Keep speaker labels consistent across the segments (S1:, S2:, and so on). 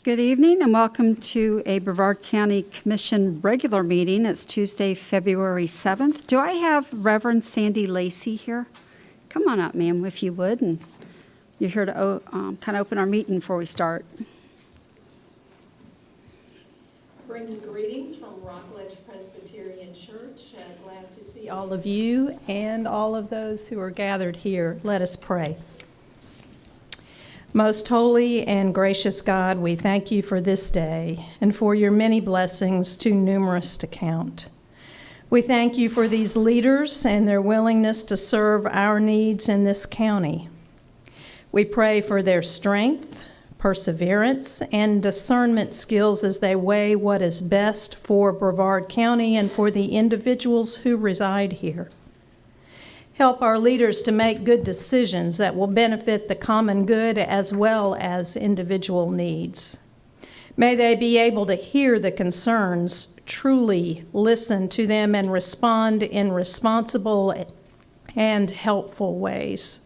S1: Good evening and welcome to a Brevard County Commission regular meeting. It's Tuesday, February 7th. Do I have Reverend Sandy Lacey here? Come on up, ma'am, if you would. And you're here to kind of open our meeting before we start.
S2: Bringing greetings from Rockledge Presbyterian Church. Glad to see all of you and all of those who are gathered here. Let us pray. Most holy and gracious God, we thank you for this day and for your many blessings too numerous to count. We thank you for these leaders and their willingness to serve our needs in this county. We pray for their strength, perseverance, and discernment skills as they weigh what is best for Brevard County and for the individuals who reside here. Help our leaders to make good decisions that will benefit the common good as well as individual needs. May they be able to hear the concerns, truly listen to them, and respond in responsible and helpful ways.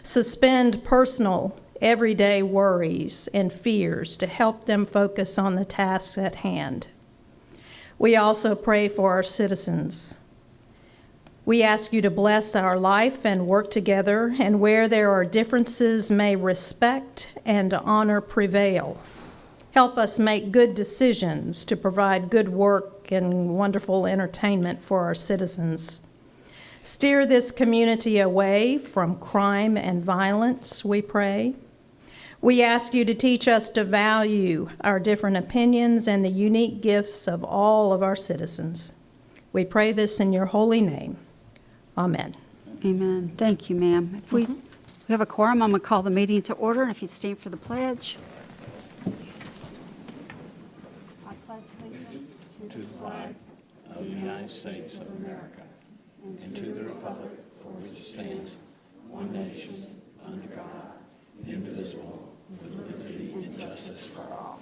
S2: Suspend personal, everyday worries and fears to help them focus on the tasks at hand. We also pray for our citizens. We ask you to bless our life and work together, and where there are differences, may respect and honor prevail. Help us make good decisions to provide good work and wonderful entertainment for our citizens. Steer this community away from crime and violence, we pray. We ask you to teach us to value our different opinions and the unique gifts of all of our citizens. We pray this in your holy name. Amen.
S1: Amen. Thank you, ma'am. If we have a quorum, I'm going to call the meeting to order. And if you'd stand for the pledge. I pledge allegiance
S3: to the flag of the United States of America and to the republic for which it stands, one nation, under God, indivisible, with liberty and justice for all.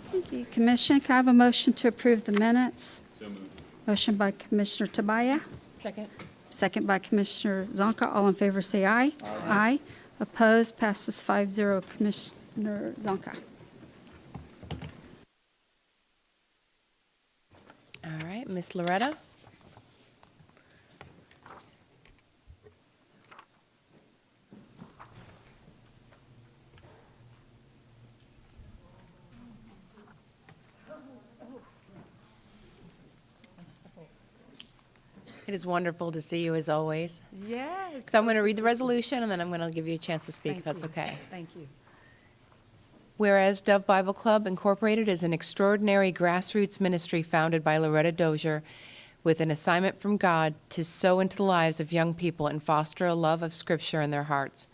S1: Thank you, Commission. Can I have a motion to approve the minutes?
S3: So moved.
S1: Motion by Commissioner Tabaya.
S2: Second.
S1: Second by Commissioner Zonka. All in favor say aye. Aye. Opposed? Passes 5-0. Commissioner Zonka.
S4: All right, Miss Loretta. It is wonderful to see you as always.
S2: Yes.
S4: So I'm going to read the resolution and then I'm going to give you a chance to speak, if that's okay.
S2: Thank you.
S4: Whereas Dove Bible Club Incorporated is an extraordinary grassroots ministry founded by Loretta Dozier with an assignment from God to sow into the lives of young people and foster a love of Scripture in their hearts.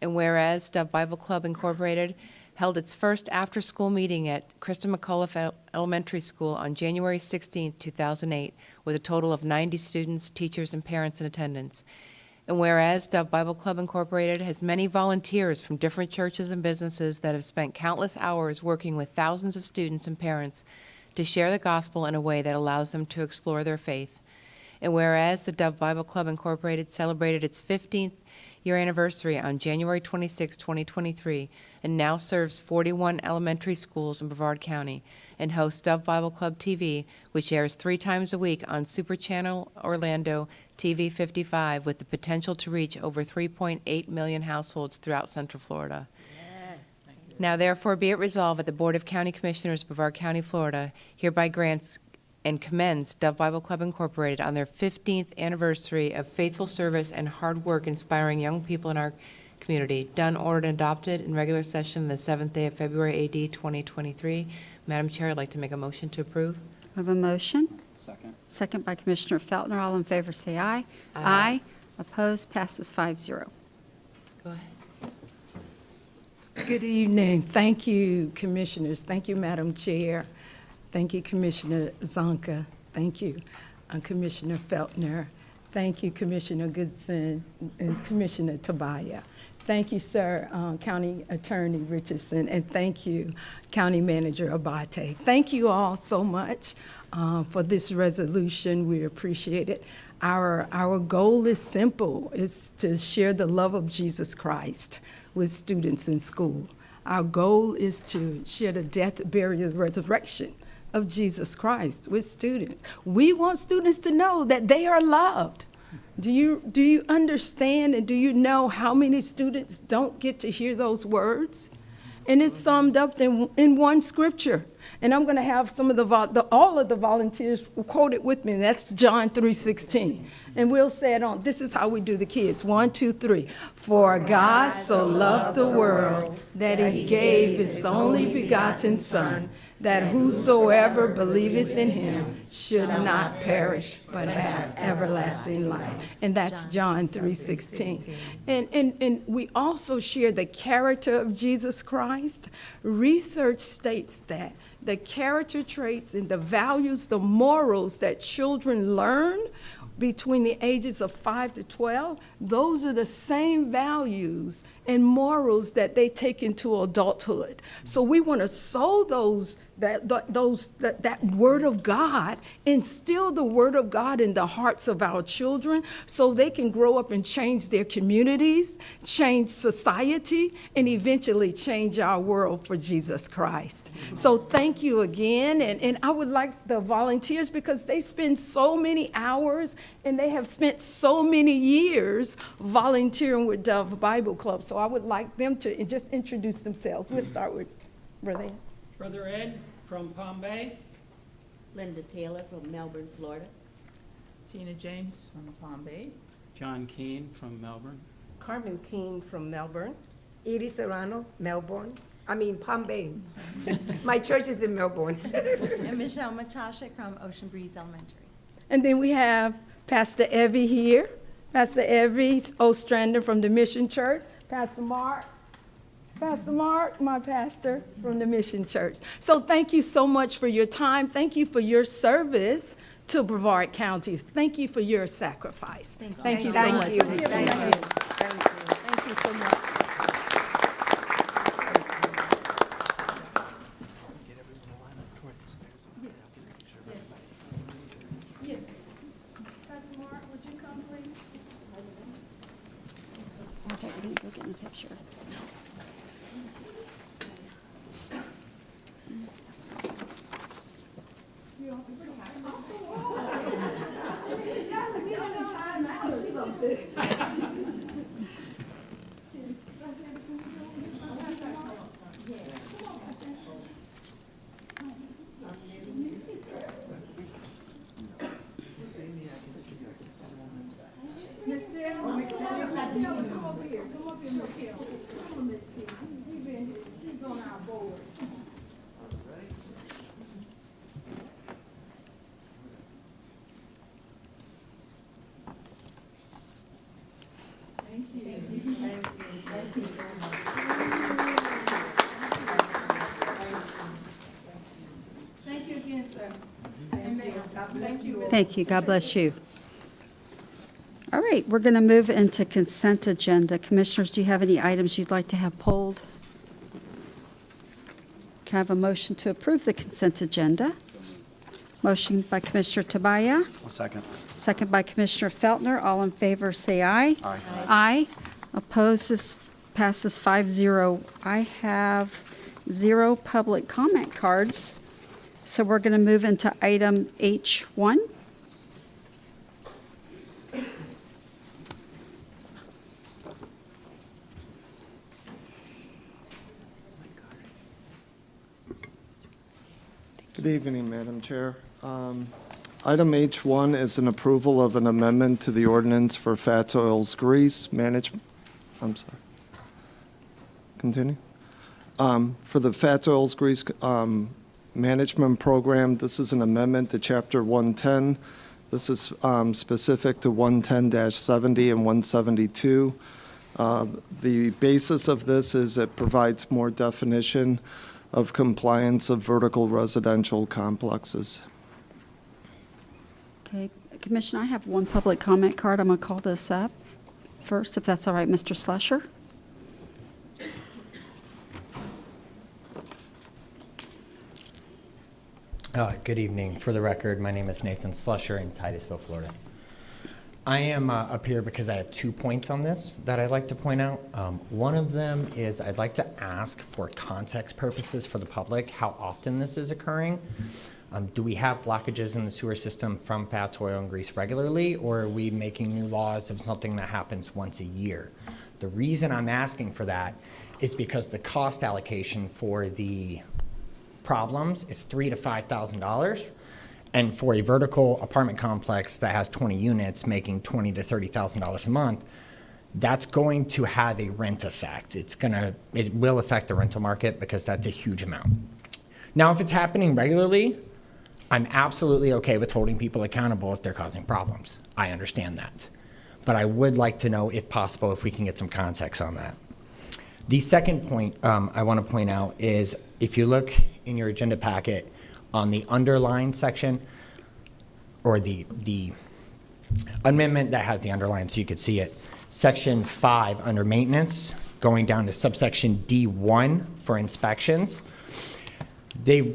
S4: And whereas Dove Bible Club Incorporated held its first after-school meeting at Krista McAuliffe Elementary School on January 16, 2008, with a total of 90 students, teachers, and parents in attendance. And whereas Dove Bible Club Incorporated has many volunteers from different churches and businesses that have spent countless hours working with thousands of students and parents to share the gospel in a way that allows them to explore their faith. And whereas the Dove Bible Club Incorporated celebrated its 15th year anniversary on January 26, 2023, and now serves 41 elementary schools in Brevard County, and hosts Dove Bible Club TV, which airs 3 times a week on Super Channel Orlando TV 55, with the potential to reach over 3.8 million households throughout Central Florida.
S2: Yes.
S4: Now therefore be it resolved that the Board of County Commissioners, Brevard County, Florida, hereby grants and commends Dove Bible Club Incorporated on their 15th anniversary of faithful service and hard work inspiring young people in our community. Done, ordered, and adopted in regular session the 7th day of February AD 2023. Madam Chair, I'd like to make a motion to approve.
S1: I have a motion.
S3: Second.
S1: Second by Commissioner Feltner. All in favor say aye.
S4: Aye.
S1: Opposed? Passes 5-0.
S4: Go ahead.
S5: Good evening. Thank you, Commissioners. Thank you, Madam Chair. Thank you, Commissioner Zonka. Thank you, Commissioner Feltner. Thank you, Commissioner Goodson and Commissioner Tabaya. Thank you, sir, County Attorney Richardson, and thank you, County Manager Abate. Thank you all so much for this resolution. We appreciate it. Our goal is simple. It's to share the love of Jesus Christ with students in school. Our goal is to share the death, burial, resurrection of Jesus Christ with students. We want students to know that they are loved. Do you understand and do you know how many students don't get to hear those words? And it's summed up in one scripture. And I'm going to have some of all of the volunteers quote it with me. And that's John 3:16. And we'll say it on. This is how we do the kids. 1, 2, 3. For God so loved the world that he gave his only begotten Son, that whosoever believeth in him should not perish, but have everlasting life. And that's John 3:16. And we also share the character of Jesus Christ. Research states that the character traits and the values, the morals that children learn between the ages of 5 to 12, those are the same values and morals that they take into adulthood. So we want to sow that word of God, instill the word of God in the hearts of our children so they can grow up and change their communities, change society, and eventually change our world for Jesus Christ. So thank you again. And I would like the volunteers, because they spend so many hours and they have spent so many years volunteering with Dove Bible Club. So I would like them to just introduce themselves. We'll start with Brother Ed.
S6: Brother Ed from Palm Bay.
S7: Linda Taylor from Melbourne, Florida.
S8: Tina James from Palm Bay.
S6: John Keane from Melbourne.
S9: Carmen Keene from Melbourne. Edie Serrano, Palm Bay. My church is in Melbourne.
S10: And Michelle Machasha from Ocean Breeze Elementary.
S5: And then we have Pastor Evie here. Pastor Evie Ostrander from the Mission Church. Pastor Mark, my pastor from the Mission Church. So thank you so much for your time. Thank you for your service to Brevard County. Thank you for your sacrifice. Thank you so much.
S9: Thank you.
S5: Thank you so much. Yes. Pastor Mark, would you come, please?
S1: I thought we didn't go get in the picture.
S5: Thank you again, sir. Amen. God bless you.
S1: Thank you. God bless you. All right, we're going to move into consent agenda. Commissioners, do you have any items you'd like to have polled? Can I have a motion to approve the consent agenda? Motion by Commissioner Tabaya,
S3: I'll second.
S1: second by Commissioner Feltner. All in favor, say aye.
S3: Aye.
S1: Aye. Opposes, passes 5-0. I have 0 public comment cards. So we're going to move into item H1.
S11: Good evening, Madam Chair. Item H1 is an approval of an amendment to the ordinance for fats, oils, grease management. I'm sorry. Continue. For the fats, oils, grease management program, this is an amendment to Chapter 110. This is specific to 110-70 and 172. The basis of this is it provides more definition of compliance of vertical residential complexes.
S1: Okay, Commissioner, I have one public comment card. I'm going to call this up first, if that's all right, Mr. Slusher.
S12: Good evening. For the record, my name is Nathan Slusher in Titusville, Florida. I am up here because I have 2 points on this that I'd like to point out. One of them is I'd like to ask for context purposes for the public how often this is occurring. Do we have blockages in the sewer system from fats, oil, and grease regularly, or are we making new laws of something that happens once a year? The reason I'm asking for that is because the cost allocation for the problems is $3,000 to $5,000. And for a vertical apartment complex that has 20 units making $20,000 to $30,000 a month, that's going to have a rent effect. It will affect the rental market because that's a huge amount. Now, if it's happening regularly, I'm absolutely okay with holding people accountable if they're causing problems. I understand that. But I would like to know, if possible, if we can get some context on that. The second point I want to point out is if you look in your agenda packet, on the underlined section, or the amendment that has the underline so you could see it, section 5 under maintenance, going down to subsection D1 for inspections. The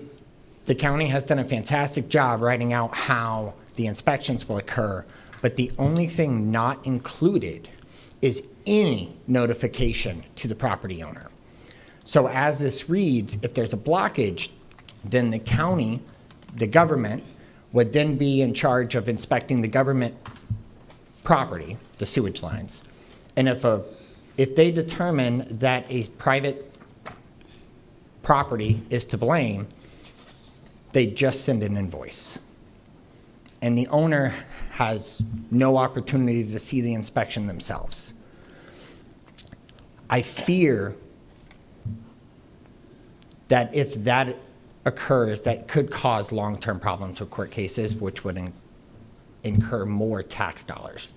S12: county has done a fantastic job writing out how the inspections will occur, but the only thing not included is any notification to the property owner. So as this reads, if there's a blockage, then the county, the government, would then be in charge of inspecting the government property, the sewage lines. And if they determine that a private property is to blame, they just send an invoice. And the owner has no opportunity to see the inspection themselves. I fear that if that occurs, that could cause long-term problems with court cases, which would incur more tax dollars.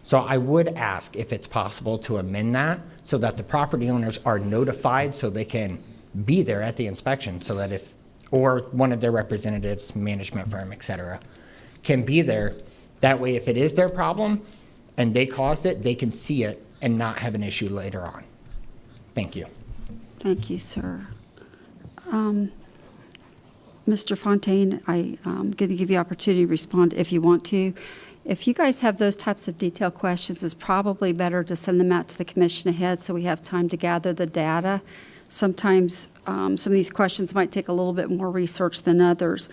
S12: So I would ask if it's possible to amend that so that the property owners are notified so they can be there at the inspection, so that or one of their representatives, management firm, et cetera, can be there. That way, if it is their problem and they caused it, they can see it and not have an issue later on. Thank you.
S1: Thank you, sir. Mr. Fontaine, I'm going to give you opportunity to respond if you want to. If you guys have those types of detailed questions, it's probably better to send them out to the commission ahead so we have time to gather the data. Sometimes some of these questions might take a little bit more research than others.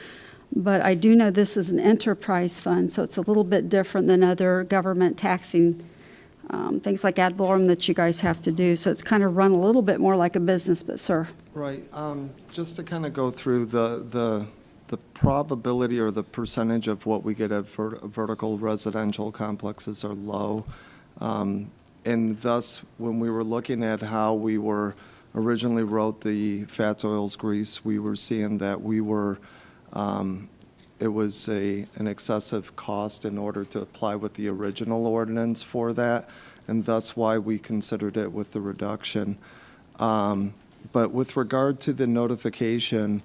S1: But I do know this is an enterprise fund, so it's a little bit different than other government taxing things like ad valorem that you guys have to do. So it's kind of run a little bit more like a business, but sir.
S11: Right. Just to kind of go through the probability or the percentage of what we get at vertical residential complexes are low. And thus, when we were looking at how we were originally wrote the fats, oils, grease, we were seeing that we were, it was an excessive cost in order to apply with the original ordinance for that, and that's why we considered it with the reduction. But with regard to the notification,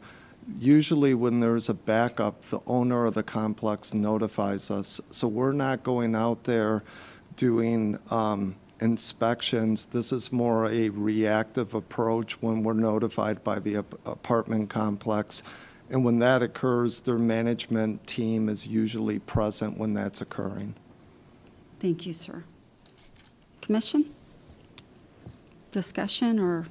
S11: usually when there's a backup, the owner of the complex notifies us. So we're not going out there doing inspections. This is more a reactive approach when we're notified by the apartment complex. And when that occurs, their management team is usually present when that's occurring.
S1: Thank you, sir. Commission? Discussion or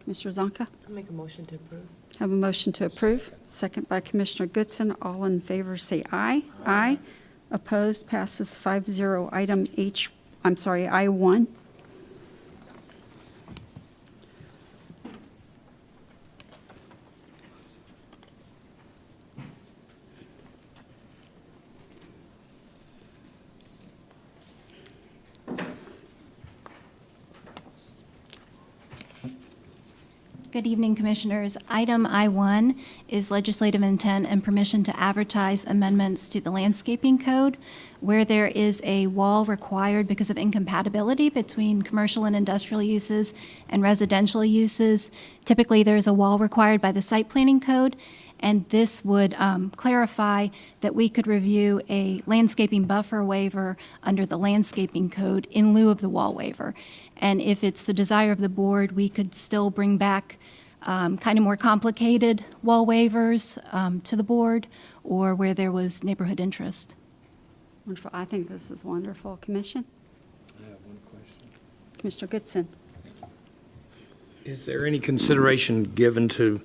S1: Commissioner Zonka?
S7: I'll make a motion to approve.
S1: Have a motion to approve. Second by Commissioner Goodson. All in favor say aye. Aye. Opposed? Passes 5-0. Item I1.
S10: Good evening, Commissioners. Item I1 is legislative intent and permission to advertise amendments to the landscaping code where there is a wall required because of incompatibility between commercial and industrial uses and residential uses. Typically, there's a wall required by the site planning code, and this would clarify that we could review a landscaping buffer waiver under the landscaping code in lieu of the wall waiver. And if it's the desire of the board, we could still bring back kind of more complicated wall waivers to the board or where there was neighborhood interest.
S1: Wonderful. I think this is wonderful. Commission?
S3: I have one question.
S1: Commissioner Goodson?
S3: Is there any consideration given to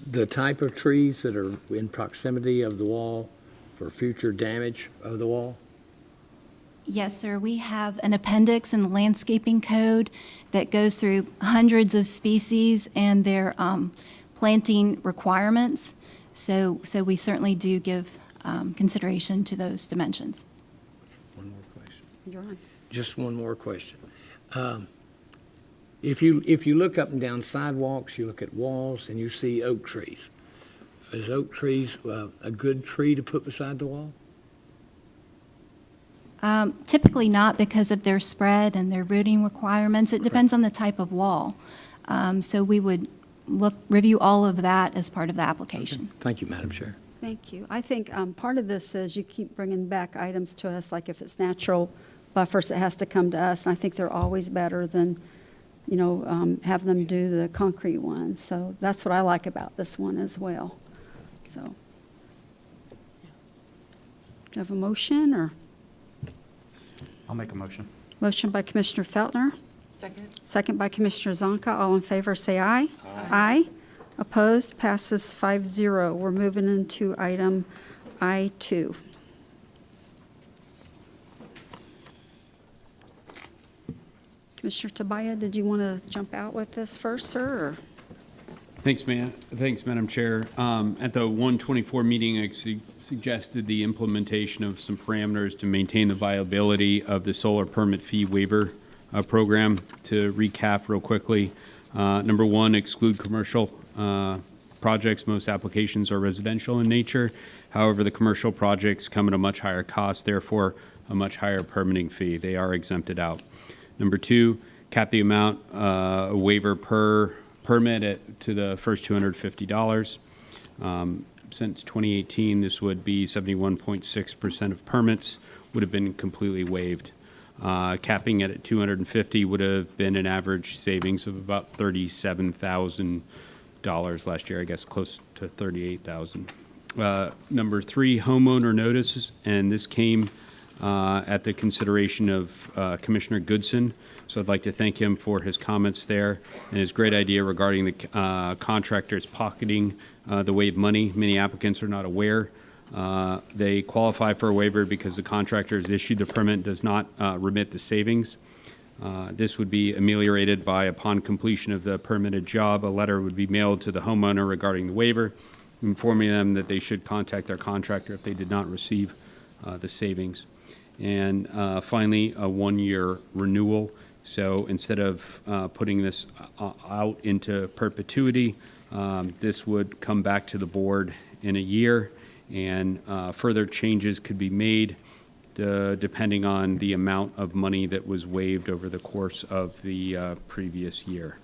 S3: the type of trees that are in proximity of the wall for future damage of the wall?
S10: Yes, sir. We have an appendix in the landscaping code that goes through hundreds of species and their planting requirements. So we certainly do give consideration to those dimensions.
S3: One more question.
S1: You're on.
S3: Just one more question. If you look up and down sidewalks, you look at walls, and you see oak trees, is oak trees a good tree to put beside the wall?
S10: Typically not because of their spread and their rooting requirements. It depends on the type of wall. So we would review all of that as part of the application.
S3: Thank you, Madam Chair.
S1: Thank you. I think part of this is you keep bringing back items to us, like if it's natural buffers, it has to come to us, and I think they're always better than, have them do the concrete ones. So that's what I like about this one as well. So, do you have a motion, or?
S6: I'll make a motion.
S1: Motion by Commissioner Feltner,
S4: Second.
S1: second by Commissioner Zonka. All in favor, say aye. Aye. Opposed, passes 5-0. We're moving into item I-2. Commissioner Tabaya, did you want to jump out with this first, sir? Or?
S6: Thanks, Madam Chair. At the 124 meeting, I suggested the implementation of some parameters to maintain the viability of the solar permit fee waiver program. To recap real quickly, number one, exclude commercial projects. Most applications are residential in nature. However, the commercial projects come at a much higher cost, therefore a much higher permitting fee. They are exempted out. Number two, cap the amount waiver per permit to the first $250. Since 2018, this would be 71.6% of permits would have been completely waived. Capping it at 250 would have been an average savings of about $37,000 last year, I guess close to $38,000. Number three, homeowner notices, and this came at the consideration of Commissioner Goodson. So I'd like to thank him for his comments there and his great idea regarding the contractors pocketing the waived money. Many applicants are not aware. They qualify for a waiver because the contractor has issued the permit and does not remit the savings. This would be ameliorated by, upon completion of the permitted job, a letter would be mailed to the homeowner regarding the waiver, informing them that they should contact their contractor if they did not receive the savings. And finally, a one-year renewal. So instead of putting this out into perpetuity, this would come back to the board in a year, and further changes could be made depending on the amount of money that was waived over the course of the previous year.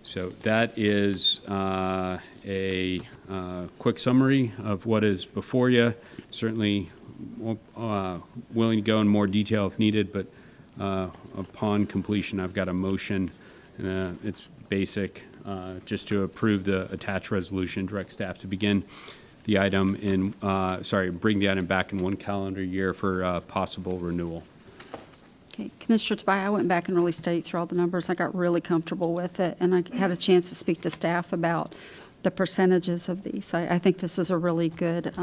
S6: So that is a quick summary of what is before you. Certainly willing to go in more detail if needed, but upon completion, I've got a motion. It's basic, just to approve the attached resolution, direct staff to begin the item in, bring the item back in 1 calendar year for possible renewal.
S1: Okay, Commissioner Tabaya, I went back and really studied through all the numbers. I got really comfortable with it, and I had a chance to speak to staff about the percentages of these. I think this is a really good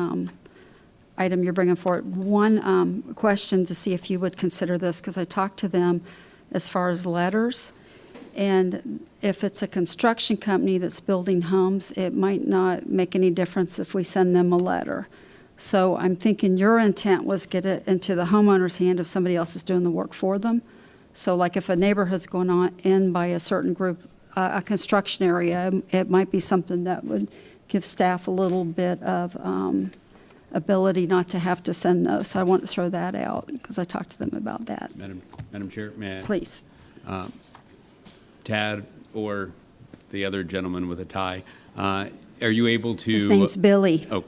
S1: item you're bringing forward. One question to see if you would consider this, because I talked to them as far as letters, and if it's a construction company that's building homes, it might not make any difference if we send them a letter. So I'm thinking your intent was get it into the homeowner's hand if somebody else is doing the work for them. So like if a neighborhood's going on in by a certain group, a construction area, it might be something that would give staff a little bit of ability not to have to send those. So I want to throw that out because I talked to them about that.
S6: Madam Chair, may I?
S1: Please.
S6: Tad or the other gentleman with a tie, are you able to?
S1: His name's Billy.
S6: Oh,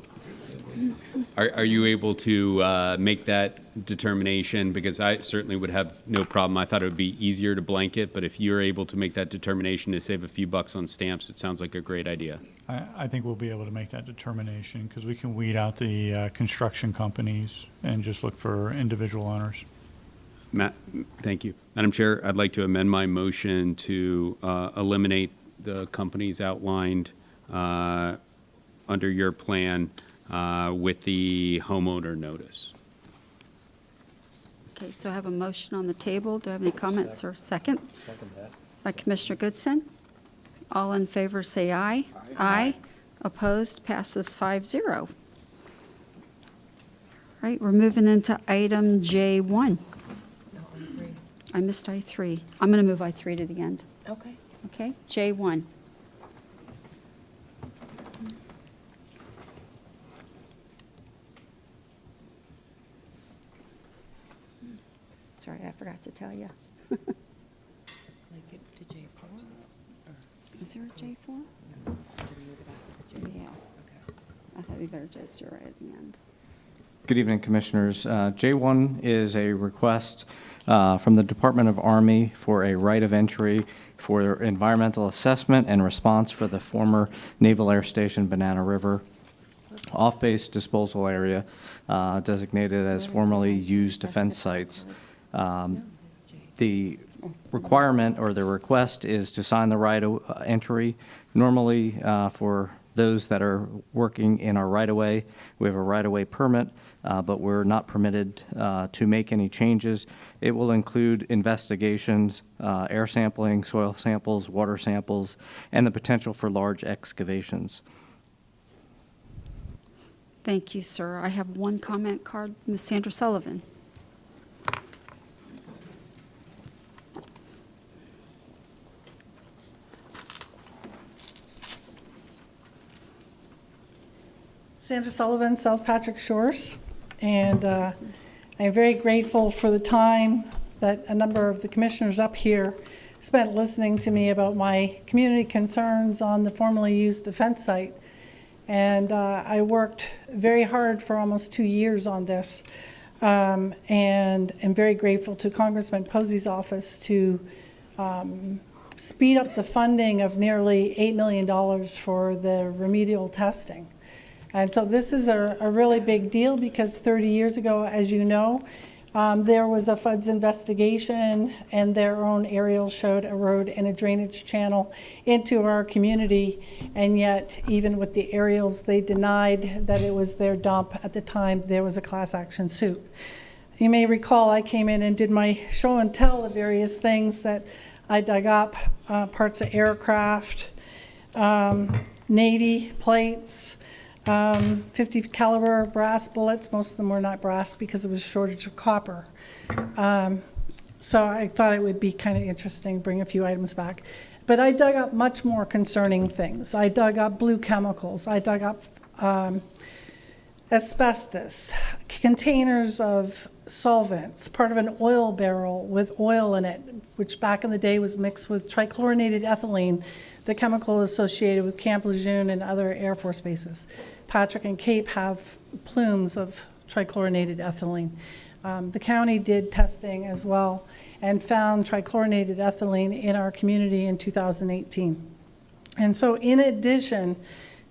S6: Are you able to make that determination? Because I certainly would have no problem. I thought it would be easier to blanket, but if you're able to make that determination to save a few bucks on stamps, it sounds like a great idea.
S13: I think we'll be able to make that determination because we can weed out the construction companies and just look for individual owners.
S6: Matt, thank you. Madam Chair, I'd like to amend my motion to eliminate the companies outlined under your plan with the homeowner notice.
S1: Okay, so I have a motion on the table. Do I have any comments or second? Second that. By Commissioner Goodson. All in favor say aye. Aye. Opposed, passes 5-0. All right, we're moving into item J1. I missed I3. I'm going to move I3 to the end.
S7: Okay.
S1: Okay, J1. Sorry, I forgot to tell you. Is there a J4? Yeah. I thought we better just do it right at the end.
S14: Good evening, Commissioners. J1 is a request from the Department of Army for a right of entry for environmental assessment and response for the former Naval Air Station Banana River off-base disposal area designated as formerly used defense sites. The requirement or the request is to sign the right of entry. Normally, for those that are working in our right-of-way, we have a right-of-way permit, but we're not permitted to make any changes. It will include investigations, air sampling, soil samples, water samples, and the potential for large excavations.
S1: Thank you, sir. I have one comment card. Ms. Sandra Sullivan.
S15: Sandra Sullivan, South Patrick Shores, and I'm very grateful for the time that a number of the commissioners up here spent listening to me about my community concerns on the formerly used defense site. And I worked very hard for almost 2 years on this, and am very grateful to Congressman Posey's office to speed up the funding of nearly $8 million for the remedial testing. And so this is a really big deal because 30 years ago, as you know, there was a FUDS investigation and their own aerials showed a road and a drainage channel into our community. And yet, even with the aerials, they denied that it was their dump at the time there was a class action suit. You may recall I came in and did my show and tell of various things that I dug up, parts of aircraft, Navy plates, 50 caliber brass bullets. Most of them were not brass because there was a shortage of copper. So I thought it would be kind of interesting to bring a few items back. But I dug up much more concerning things. I dug up blue chemicals. I dug up asbestos, containers of solvents, part of an oil barrel with oil in it, which back in the day was mixed with trichlorinated ethylene, the chemical associated with Camp Lejeune and other Air Force bases. Patrick and Cape have plumes of trichlorinated ethylene. The county did testing as well and found trichlorinated ethylene in our community in 2018. And so in addition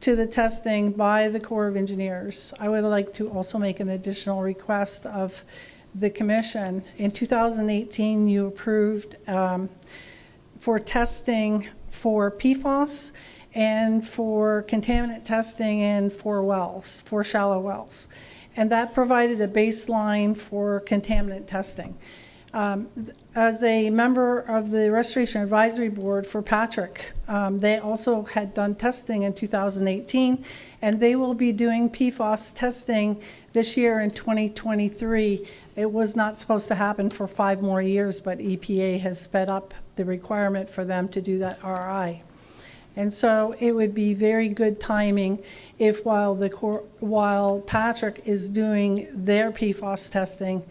S15: to the testing by the Corps of Engineers, I would like to also make an additional request of the commission. In 2018, you approved for testing for PFAS and for contaminant testing in 4 wells, 4 shallow wells. And that provided a baseline for contaminant testing. As a member of the Restoration Advisory Board for Patrick, they also had done testing in 2018, and they will be doing PFAS testing this year in 2023. It was not supposed to happen for 5 more years, but EPA has sped up the requirement for them to do that RI. And so it would be very good timing if while Patrick is doing their PFAS testing,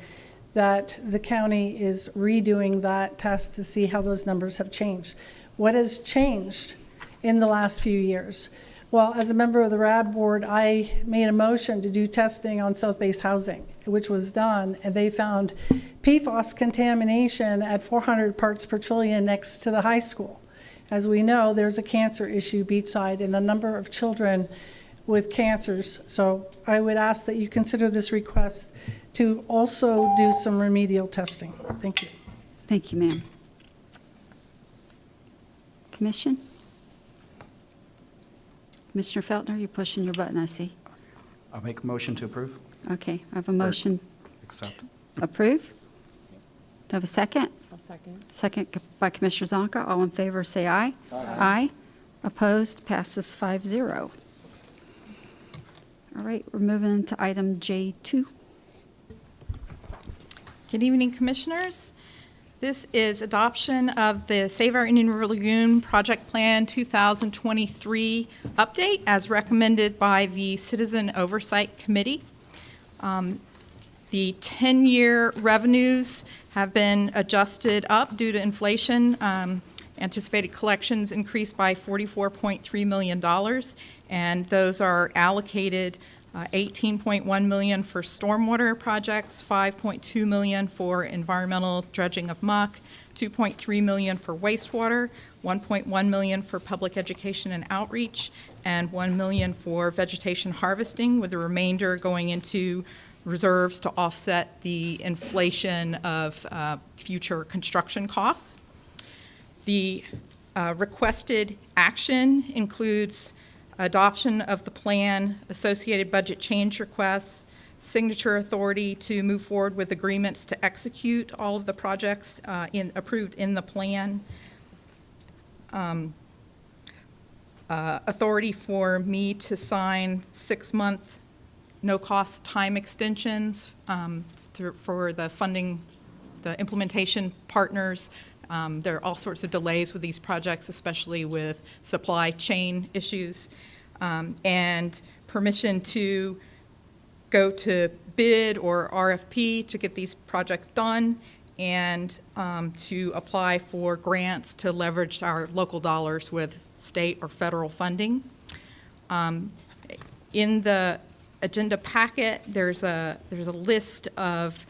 S15: that the county is redoing that test to see how those numbers have changed. What has changed in the last few years? Well, as a member of the RAD board, I made a motion to do testing on South Base housing, which was done, and they found PFAS contamination at 400 parts per trillion next to the high school. As we know, there's a cancer issue beachside and a number of children with cancers. So I would ask that you consider this request to also do some remedial testing. Thank you.
S1: Thank you, ma'am. Commission? Commissioner Feltner, you're pushing your button, I see.
S16: I'll make a motion to approve.
S1: Okay, I have a motion.
S16: Accept.
S1: Approve? Do I have a second?
S4: I'll second.
S1: Second by Commissioner Zonka. All in favor, say aye. Aye. Opposed? Passes 5-0. All right, we're moving into item J2.
S17: Good evening, Commissioners. This is adoption of the Save Our Indian River Lagoon Project Plan 2023 update as recommended by the Citizen Oversight Committee. The 10-year revenues have been adjusted up due to inflation. Anticipated collections increased by $44.3 million, and those are allocated $18.1 million for stormwater projects, $5.2 million for environmental dredging of muck, $2.3 million for wastewater, $1.1 million for public education and outreach, and $1 million for vegetation harvesting, with the remainder going into reserves to offset the inflation of future construction costs. The requested action includes adoption of the plan, associated budget change requests, signature authority to move forward with agreements to execute all of the projects approved in the plan, authority for me to sign 6-month no-cost time extensions for the funding, the implementation partners. There are all sorts of delays with these projects, especially with supply chain issues, and permission to go to bid or RFP to get these projects done, and to apply for grants to leverage our local dollars with state or federal funding. In the agenda packet, there's a list of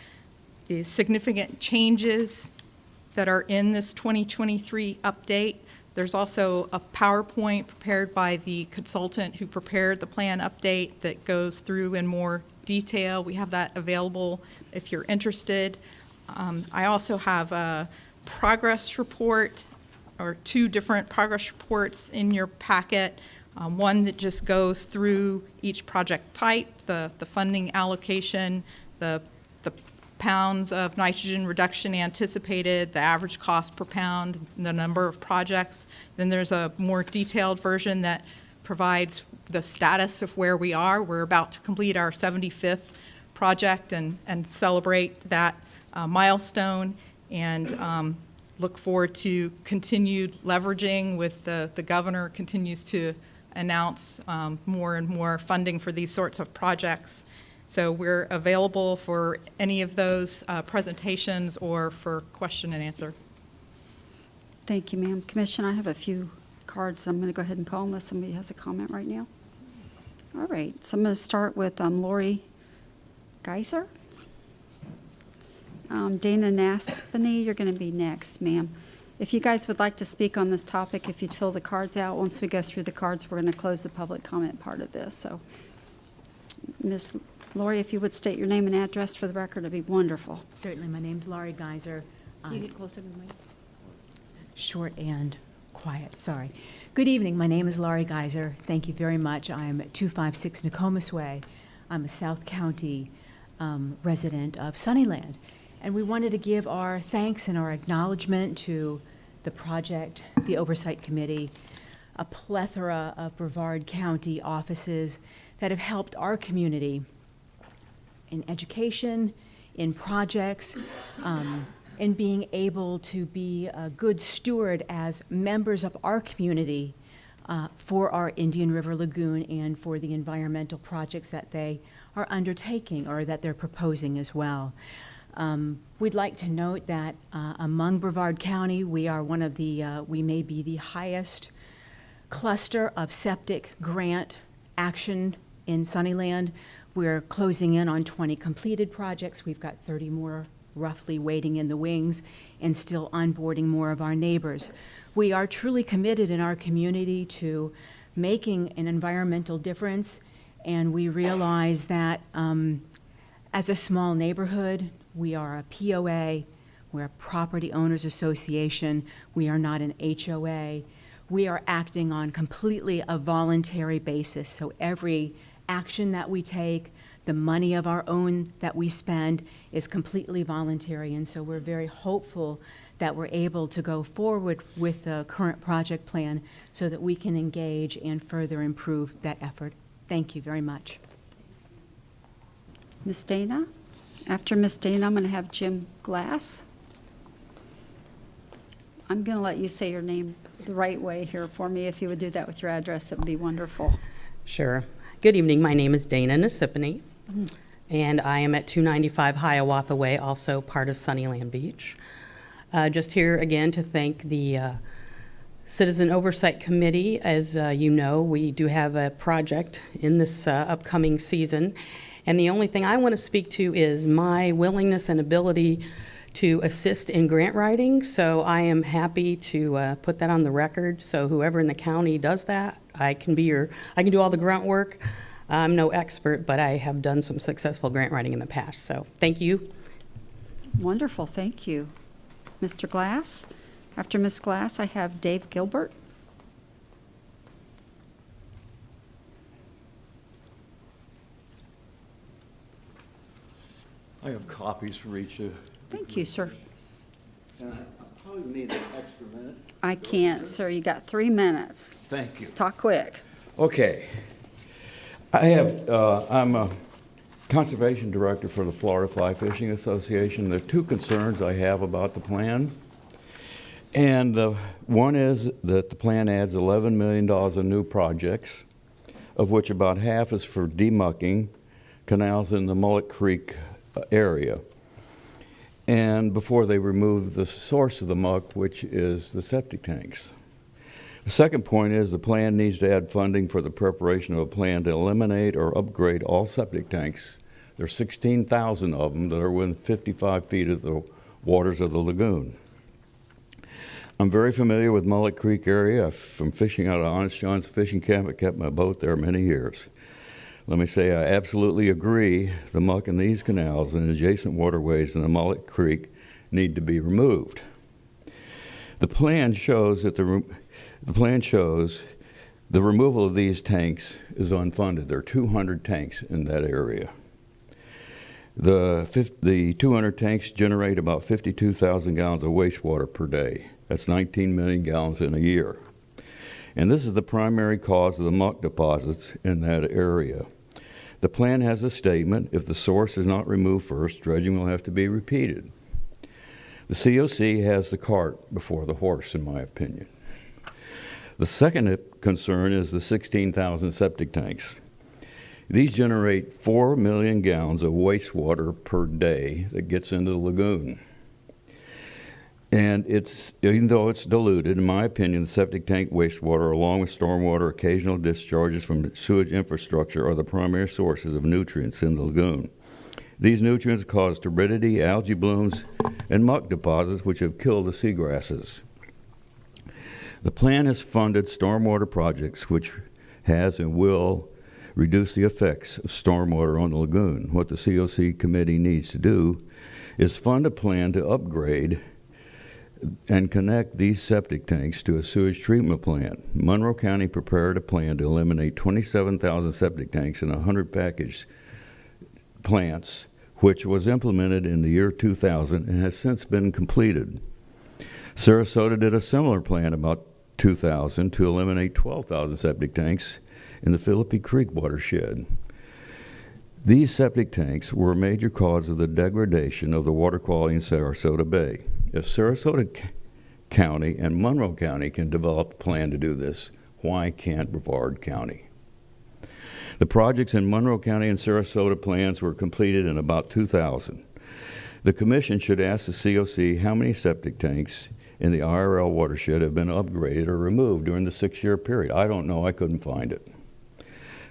S17: the significant changes that are in this 2023 update. There's also a PowerPoint prepared by the consultant who prepared the plan update that goes through in more detail. We have that available if you're interested. I also have a progress report, or 2 different progress reports in your packet. One that just goes through each project type, the funding allocation, the pounds of nitrogen reduction anticipated, the average cost per pound, the number of projects. Then there's a more detailed version that provides the status of where we are. We're about to complete our 75th project and celebrate that milestone, and look forward to continued leveraging with the governor continues to announce more and more funding for these sorts of projects. So we're available for any of those presentations or for question and answer.
S1: Thank you, ma'am. Commission, I have a few cards I'm going to go ahead and call unless somebody has a comment right now. All right, so I'm going to start with Lori Geiser. Dana Naspany, you're going to be next, ma'am. If you guys would like to speak on this topic, if you'd fill the cards out, once we go through the cards, we're going to close the public comment part of this. So, Ms. Lori, if you would state your name and address for the record, it'd be wonderful.
S18: Certainly. My name's Laurie Geiser.
S4: Can you get closer to the mic?
S18: Short and quiet, sorry. Good evening. My name is Laurie Geiser. Thank you very much. I'm at 256 Nokomis Way. I'm a South County resident of Sunnyland. And we wanted to give our thanks and our acknowledgement to the project, the Oversight Committee, a plethora of Brevard County offices that have helped our community in education, in projects, in being able to be a good steward as members of our community for our Indian River Lagoon and for the environmental projects that they are undertaking or that they're proposing as well. We'd like to note that among Brevard County, we are one of the, we may be the highest cluster of septic grant action in Sunnyland. We're closing in on 20 completed projects. We've got 30 more roughly waiting in the wings and still onboarding more of our neighbors. We are truly committed in our community to making an environmental difference, and we realize that as a small neighborhood, we are a POA, we're a Property Owners Association, we are not an HOA. We are acting on completely a voluntary basis, so every action that we take, the money of our own that we spend is completely voluntary, and so we're very hopeful that we're able to go forward with the current project plan so that we can engage and further improve that effort. Thank you very much.
S1: Ms. Dana? After Ms. Dana, I'm going to have Jim Glass. I'm going to let you say your name the right way here for me. If you would do that with your address, it would be wonderful.
S19: Sure. Good evening. My name is Dana Nasipany, and I am at 295 Hiawatha Way, also part of Sunnyland Beach. Just here again to thank the Citizen Oversight Committee. As you know, we do have a project in this upcoming season, and the only thing I want to speak to is my willingness and ability to assist in grant writing. So I am happy to put that on the record. So whoever in the county does that, I can do all the grunt work. I'm no expert, but I have done some successful grant writing in the past. So thank you.
S1: Wonderful, thank you. Mr. Glass? After Ms. Glass, I have Dave Gilbert.
S20: I have copies for each of.
S1: Thank you, sir.
S20: And I probably need an extra minute.
S1: I can't, sir. You got 3 minutes.
S20: Thank you.
S1: Talk quick.
S20: Okay. I'm a conservation director for the Florida Fly Fishing Association. There are two concerns I have about the plan. And one is that the plan adds $11 million of new projects, of which about half is for demucking canals in the Mullet Creek area, and before they remove the source of the muck, which is the septic tanks. The second point is the plan needs to add funding for the preparation of a plan to eliminate or upgrade all septic tanks. There are 16,000 of them that are within 55 feet of the waters of the lagoon. I'm very familiar with Mullet Creek area. From fishing out of Honest John's Fishing Camp, I kept my boat there many years. Let me say I absolutely agree the muck in these canals and adjacent waterways in the Mullet Creek need to be removed. The plan shows that the removal of these tanks is unfunded. There are 200 tanks in that area. The 200 tanks generate about 52,000 gallons of wastewater per day. That's 19 million gallons in a year. And this is the primary cause of the muck deposits in that area. The plan has a statement, if the source is not removed first, dredging will have to be repeated. The COC has the cart before the horse, in my opinion. The second concern is the 16,000 septic tanks. These generate 4 million gallons of wastewater per day that gets into the lagoon. And even though it's diluted, in my opinion, the septic tank wastewater, along with stormwater, occasional discharges from sewage infrastructure, are the primary sources of nutrients in the lagoon. These nutrients cause turbidity, algae blooms, and muck deposits, which have killed the seagrasses. The plan has funded stormwater projects, which has and will reduce the effects of stormwater on the lagoon. What the COC committee needs to do is fund a plan to upgrade and connect these septic tanks to a sewage treatment plant. Monroe County prepared a plan to eliminate 27,000 septic tanks and 100 package plants, which was implemented in the year 2000 and has since been completed. Sarasota did a similar plan about 2000 to eliminate 12,000 septic tanks in the Philippi Creek watershed. These septic tanks were a major cause of the degradation of the water quality in Sarasota Bay. If Sarasota County and Monroe County can develop a plan to do this, why can't Brevard County? The projects in Monroe County and Sarasota plans were completed in about 2000. The commission should ask the COC how many septic tanks in the IRL watershed have been upgraded or removed during the 6-year period? I don't know. I couldn't find it.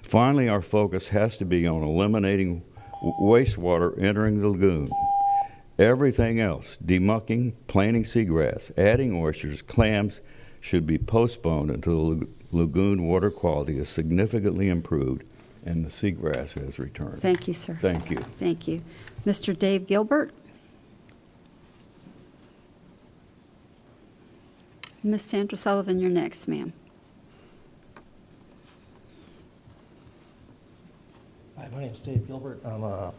S20: Finally, our focus has to be on eliminating wastewater entering the lagoon. Everything else, demucking, planting seagrass, adding oysters, clams, should be postponed until the lagoon water quality is significantly improved and the seagrass has returned.
S1: Thank you, sir.
S20: Thank you.
S1: Thank you. Mr. Dave Gilbert? Ms. Sandra Sullivan, you're next, ma'am.
S21: Hi, my name is Dave Gilbert. I'm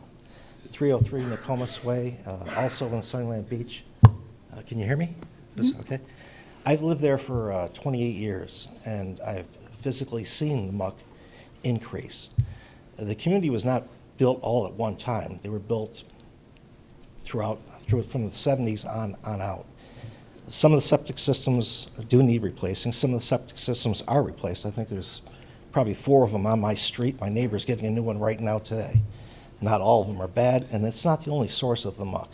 S21: 303 Nokomis Way, also in Sunnyland Beach. Can you hear me? Okay. I've lived there for 28 years, and I've physically seen the muck increase. The community was not built all at one time. They were built from the 70s on out. Some of the septic systems do need replacing. Some of the septic systems are replaced. I think there's probably 4 of them on my street. My neighbor's getting a new one right now today. Not all of them are bad, and it's not the only source of the muck.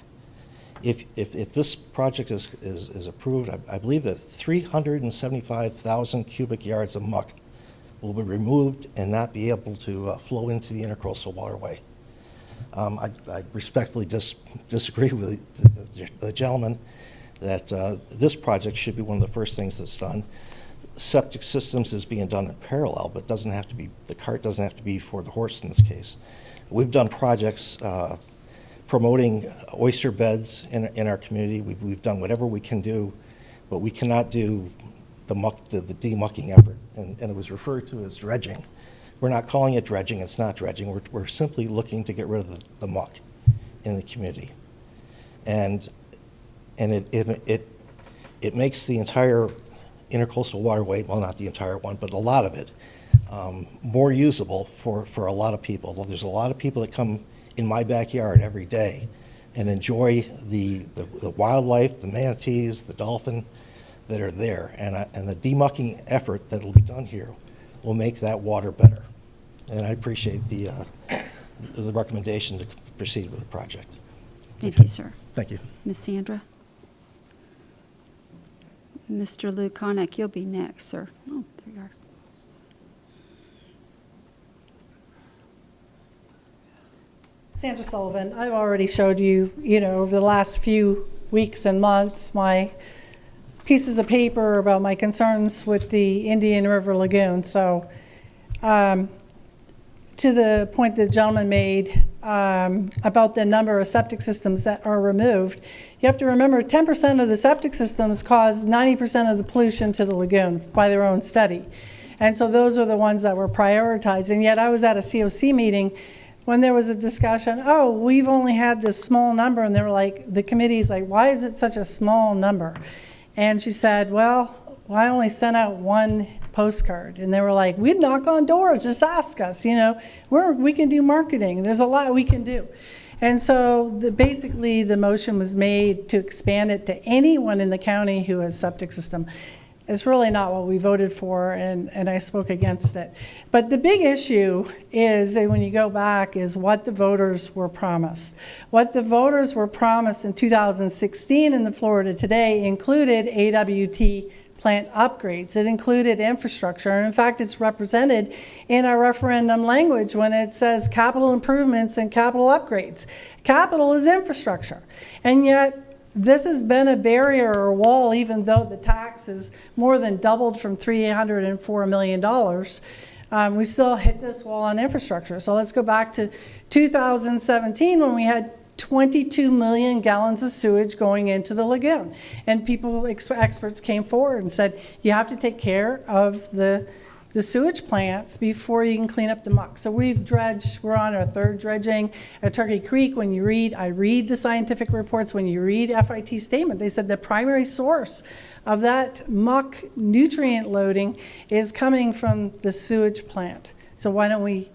S21: If this project is approved, I believe that 375,000 cubic yards of muck will be removed and not be able to flow into the intercoastal waterway. I respectfully disagree with the gentleman that this project should be one of the first things that's done. Septic systems is being done in parallel, but doesn't have to be, the cart doesn't have to be before the horse in this case. We've done projects promoting oyster beds in our community. We've done whatever we can do, but we cannot do the demucking effort, and it was referred to as dredging. We're not calling it dredging. It's not dredging. We're simply looking to get rid of the muck in the community, and it makes the entire intercoastal waterway, well, not the entire one, but a lot of it, more usable for a lot of people. There's a lot of people that come in my backyard every day and enjoy the wildlife, the manatees, the dolphin that are there, and the demucking effort that will be done here will make that water better. And I appreciate the recommendation to proceed with the project.
S1: Thank you, sir.
S21: Thank you.
S1: Ms. Sandra? Mr. Lou Konek, you'll be next, sir. Oh, there you are.
S15: Sandra Sullivan, I've already showed you, over the last few weeks and months, my pieces of paper about my concerns with the Indian River Lagoon. So to the point that the gentleman made about the number of septic systems that are removed, you have to remember 10% of the septic systems cause 90% of the pollution to the lagoon by their own study. And so those are the ones that we're prioritizing. Yet I was at a COC meeting when there was a discussion, oh, we've only had this small number, and they were like, the committee's like, why is it such a small number? And she said, well, I only sent out one postcard. And they were like, we'd knock on doors, just ask us, we can do marketing. There's a lot we can do. And so basically the motion was made to expand it to anyone in the county who has septic system. It's really not what we voted for, and I spoke against it. But the big issue is, and when you go back, is what the voters were promised. What the voters were promised in 2016 in the Florida Today included AWT plant upgrades. It included infrastructure, and in fact, it's represented in our referendum language when it says capital improvements and capital upgrades. Capital is infrastructure, and yet this has been a barrier or wall, even though the tax is more than doubled from $304 million. We still hit this wall on infrastructure. So let's go back to 2017 when we had 22 million gallons of sewage going into the lagoon. And experts came forward and said, you have to take care of the sewage plants before you can clean up the muck. So we've dredged, we're on our 3rd dredging at Turkey Creek. When you read, I read the scientific reports, when you read FIT statement, they said the primary source of that muck nutrient loading is coming from the sewage plant. So why don't we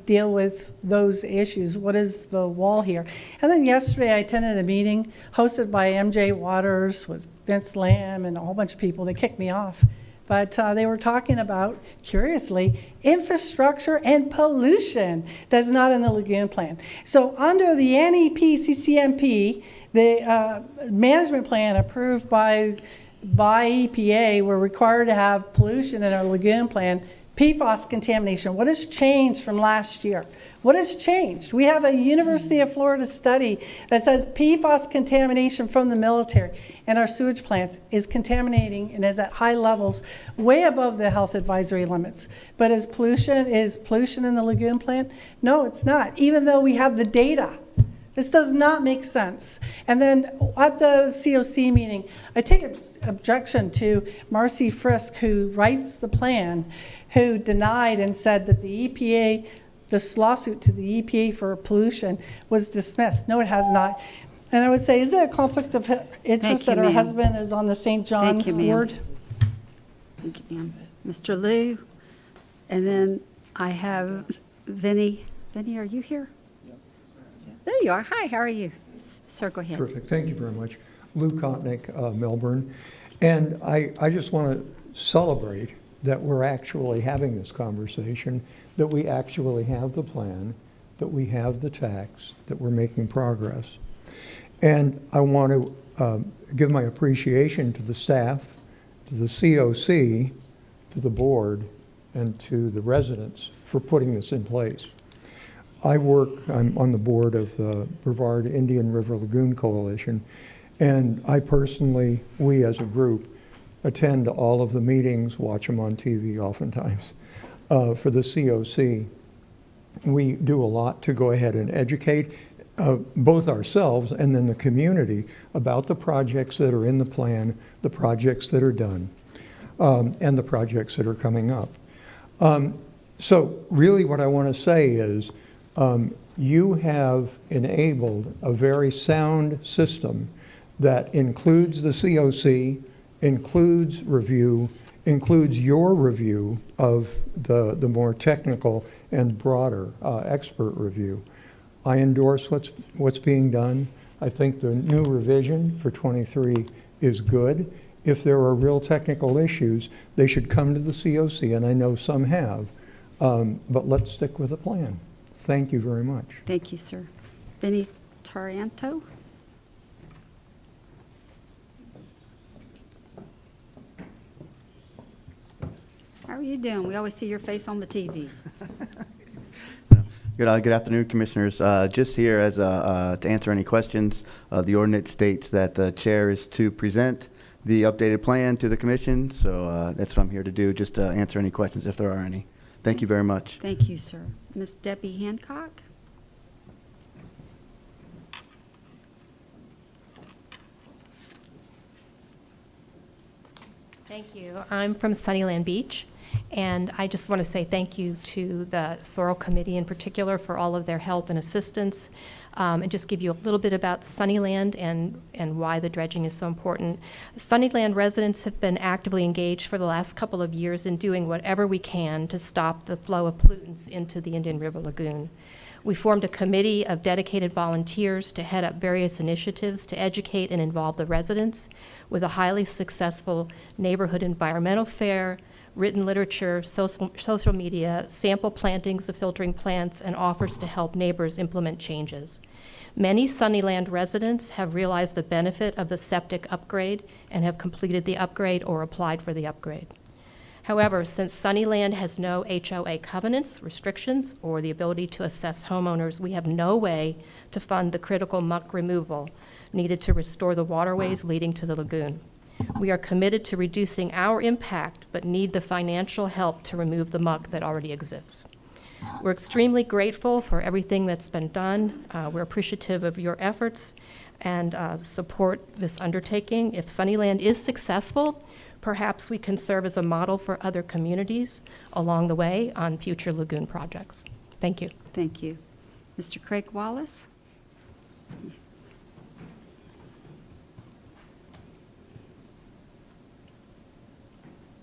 S15: deal with those issues? What is the wall here? And then yesterday I attended a meeting hosted by MJ Waters with Vince Lamb and a whole bunch of people. They kicked me off. but they were talking about, curiously, infrastructure and pollution that's not in the lagoon plan. So under the NEP CCMP, the management plan approved by EPA, we're required to have pollution in our lagoon plan. PFAS contamination, what has changed from last year? What has changed? We have a University of Florida study that says PFAS contamination from the military and our sewage plants is contaminating and is at high levels way above the health advisory limits. But is pollution in the lagoon plant? No, it's not, even though we have the data. This does not make sense. And then at the COC meeting, I take objection to Marcy Frisk, who writes the plan, who denied and said that the EPA, this lawsuit to the EPA for pollution was dismissed. No, it has not. And I would say, is it a conflict of interest that her husband is on the St. John's board?
S1: Thank you, ma'am. Mr. Lieu, and then I have Vinny. Vinny, are you here? There you are. Hi, how are you? Sir, go ahead.
S2: Terrific. Thank you very much. Lou Kotnick, Melbourne. And I just want to celebrate that we're actually having this conversation, that we actually have the plan, that we have the tax, that we're making progress. And I want to give my appreciation to the staff, to the COC, to the board, and to the residents for putting this in place. I'm on the board of the Brevard Indian River Lagoon Coalition, and I personally, we as a group, attend all of the meetings, watch them on TV oftentimes. For the COC, we do a lot to go ahead and educate both ourselves and then the community about the projects that are in the plan, the projects that are done, and the projects that are coming up. So really what I want to say is, you have enabled a very sound system that includes the COC, includes review, includes your review of the more technical and broader expert review. I endorse what's being done. I think the new revision for 23 is good. If there are real technical issues, they should come to the COC, and I know some have, but let's stick with the plan. Thank you very much.
S1: Thank you, sir. Vinny Taranto? How are you doing? We always see your face on the TV.
S22: Good afternoon, Commissioners. Just here as to answer any questions. The ordinance states that the chair is to present the updated plan to the Commission, so that's what I'm here to do, just to answer any questions if there are any. Thank you very much.
S1: Thank you, sir. Miss Debbie Hancock?
S23: Thank you. I'm from Sunnyland Beach, and I just want to say thank you to the Sorrel Committee in particular for all of their help and assistance, and just give you a little bit about Sunnyland and why the dredging is so important. Sunnyland residents have been actively engaged for the last couple of years in doing whatever we can to stop the flow of pollutants into the Indian River Lagoon. We formed a committee of dedicated volunteers to head up various initiatives to educate and involve the residents with a highly successful neighborhood environmental fair, written literature, social media, sample plantings of filtering plants, and offers to help neighbors implement changes. Many Sunnyland residents have realized the benefit of the septic upgrade and have completed the upgrade or applied for the upgrade. However, since Sunnyland has no HOA covenants, restrictions, or the ability to assess homeowners, we have no way to fund the critical muck removal needed to restore the waterways leading to the lagoon. We are committed to reducing our impact, but need the financial help to remove the muck that already exists. We're extremely grateful for everything that's been done. We're appreciative of your efforts and support this undertaking. If Sunnyland is successful, perhaps we can serve as a model for other communities along the way on future lagoon projects. Thank you.
S1: Thank you. Mr. Craig Wallace?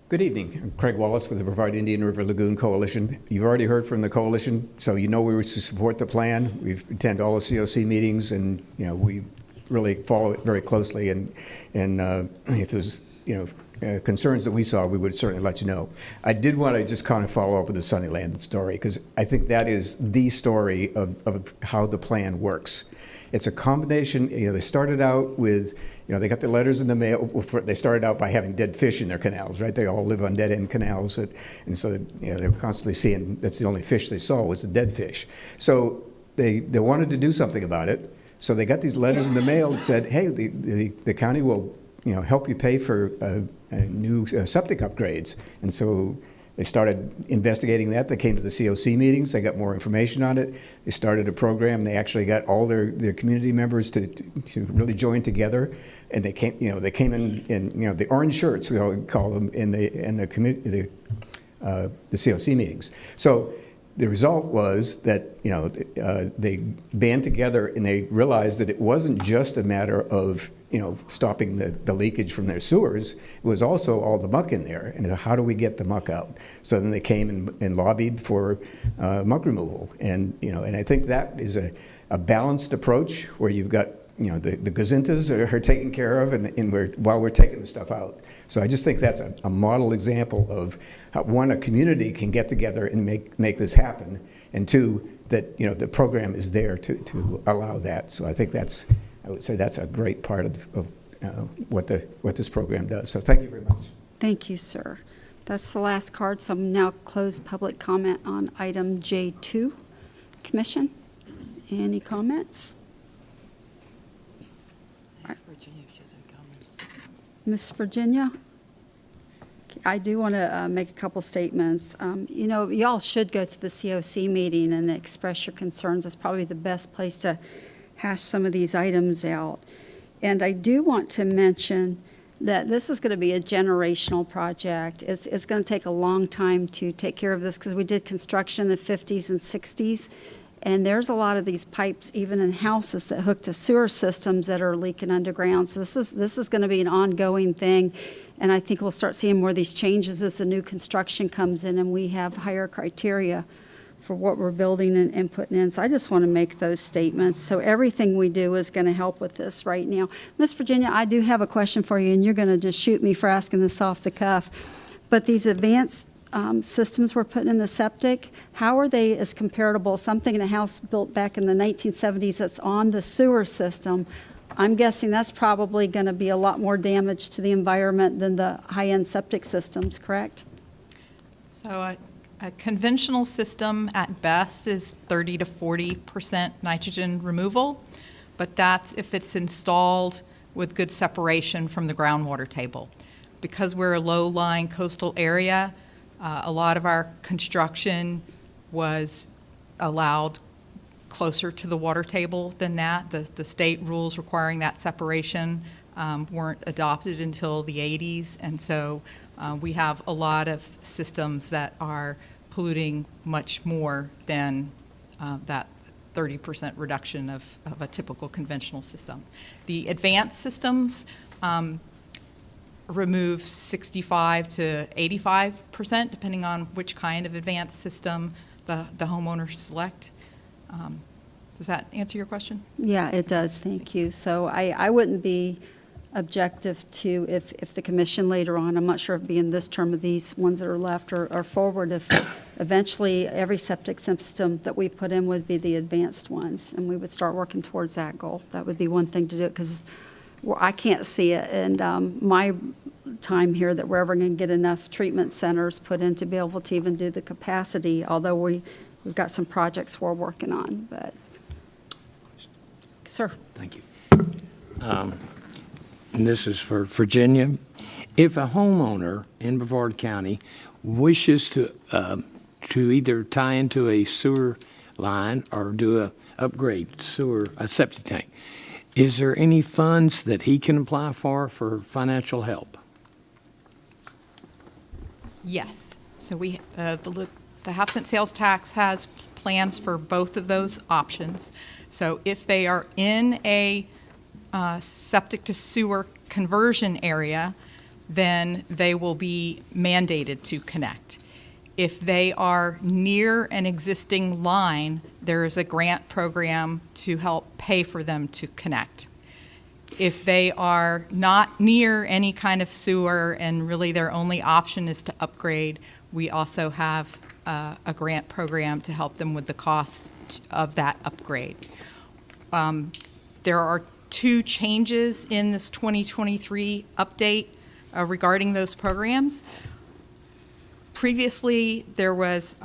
S24: Good evening. I'm Craig Wallace with the Brevard Indian River Lagoon Coalition. You've already heard from the coalition, so you know we were to support the plan. We've attended all the COC meetings, and we really follow it very closely. And if there's concerns that we saw, we would certainly let you know. I did want to just kind of follow up with the Sunnyland story, because I think that is the story of how the plan works. It's a combination, they started out with, they got the letters in the mail. They started out by having dead fish in their canals, right? They all live on dead-end canals, and so they were constantly seeing, that's the only fish they saw was the dead fish. So they wanted to do something about it, so they got these letters in the mail that said, hey, the county will help you pay for new septic upgrades. And so they started investigating that. They came to the COC meetings. They got more information on it. They started a program. They actually got all their community members to really join together. And they came in the orange shirts, we all call them, in the COC meetings. So the result was that they band together and they realized that it wasn't just a matter of stopping the leakage from their sewers. It was also all the muck in there, and how do we get the muck out? So then they came and lobbied for muck removal, and I think that is a balanced approach where you've got the gazintas are taken care of, and while we're taking the stuff out. So I just think that's a model example of how, one, a community can get together and make this happen, and two, that the program is there to allow that. So I think I would say that's a great part of what this program does. So thank you very much.
S1: Thank you, sir. That's the last card, so I'm now close public comment on item J2. Commission, any comments? Ms. Virginia? I do want to make a couple statements. Y'all should go to the COC meeting and express your concerns. It's probably the best place to hash some of these items out. And I do want to mention that this is going to be a generational project. It's going to take a long time to take care of this because we did construction in the 50s and 60s. And there's a lot of these pipes, even in houses, that hook to sewer systems that are leaking underground. So this is going to be an ongoing thing. And I think we'll start seeing more of these changes as the new construction comes in and we have higher criteria for what we're building and putting in. So I just want to make those statements. So everything we do is going to help with this right now. Ms. Virginia, I do have a question for you, and you're going to just shoot me for asking this off the cuff. But these advanced systems we're putting in the septic, how are they as comparable? Something in a house built back in the 1970s that's on the sewer system, I'm guessing that's probably going to be a lot more damage to the environment than the high-end septic systems, correct?
S17: So a conventional system at best is 30 to 40% nitrogen removal, but that's if it's installed with good separation from the groundwater table. Because we're a low-lying coastal area, a lot of our construction was allowed closer to the water table than that. The state rules requiring that separation weren't adopted until the 80s, and so we have a lot of systems that are polluting much more than that 30% reduction of a typical conventional system. The advanced systems remove 65 to 85%, depending on which kind of advanced system the homeowners select. Does that answer your question?
S1: Yeah, it does. Thank you. So I wouldn't be objective to if the commission later on, I'm not sure if it'd be in this term of these ones that are left or forward, if eventually every septic system that we put in would be the advanced ones, and we would start working towards that goal. That would be one thing to do, because I can't see it in my time here that we're ever going to get enough treatment centers put in to be able to even do the capacity, although we've got some projects we're working on. But, sir.
S3: Thank you. And this is for Virginia. If a homeowner in Brevard County wishes to either tie into a sewer line or do a septic tank, is there any funds that he can apply for financial help?
S17: Yes. So we the half-cent sales tax has plans for both of those options. So if they are in a septic to sewer conversion area, then they will be mandated to connect. If they are near an existing line, there is a grant program to help pay for them to connect. If they are not near any kind of sewer and really their only option is to upgrade, we also have a grant program to help them with the cost of that upgrade. There are 2 changes in this 2023 update regarding those programs. Previously, there was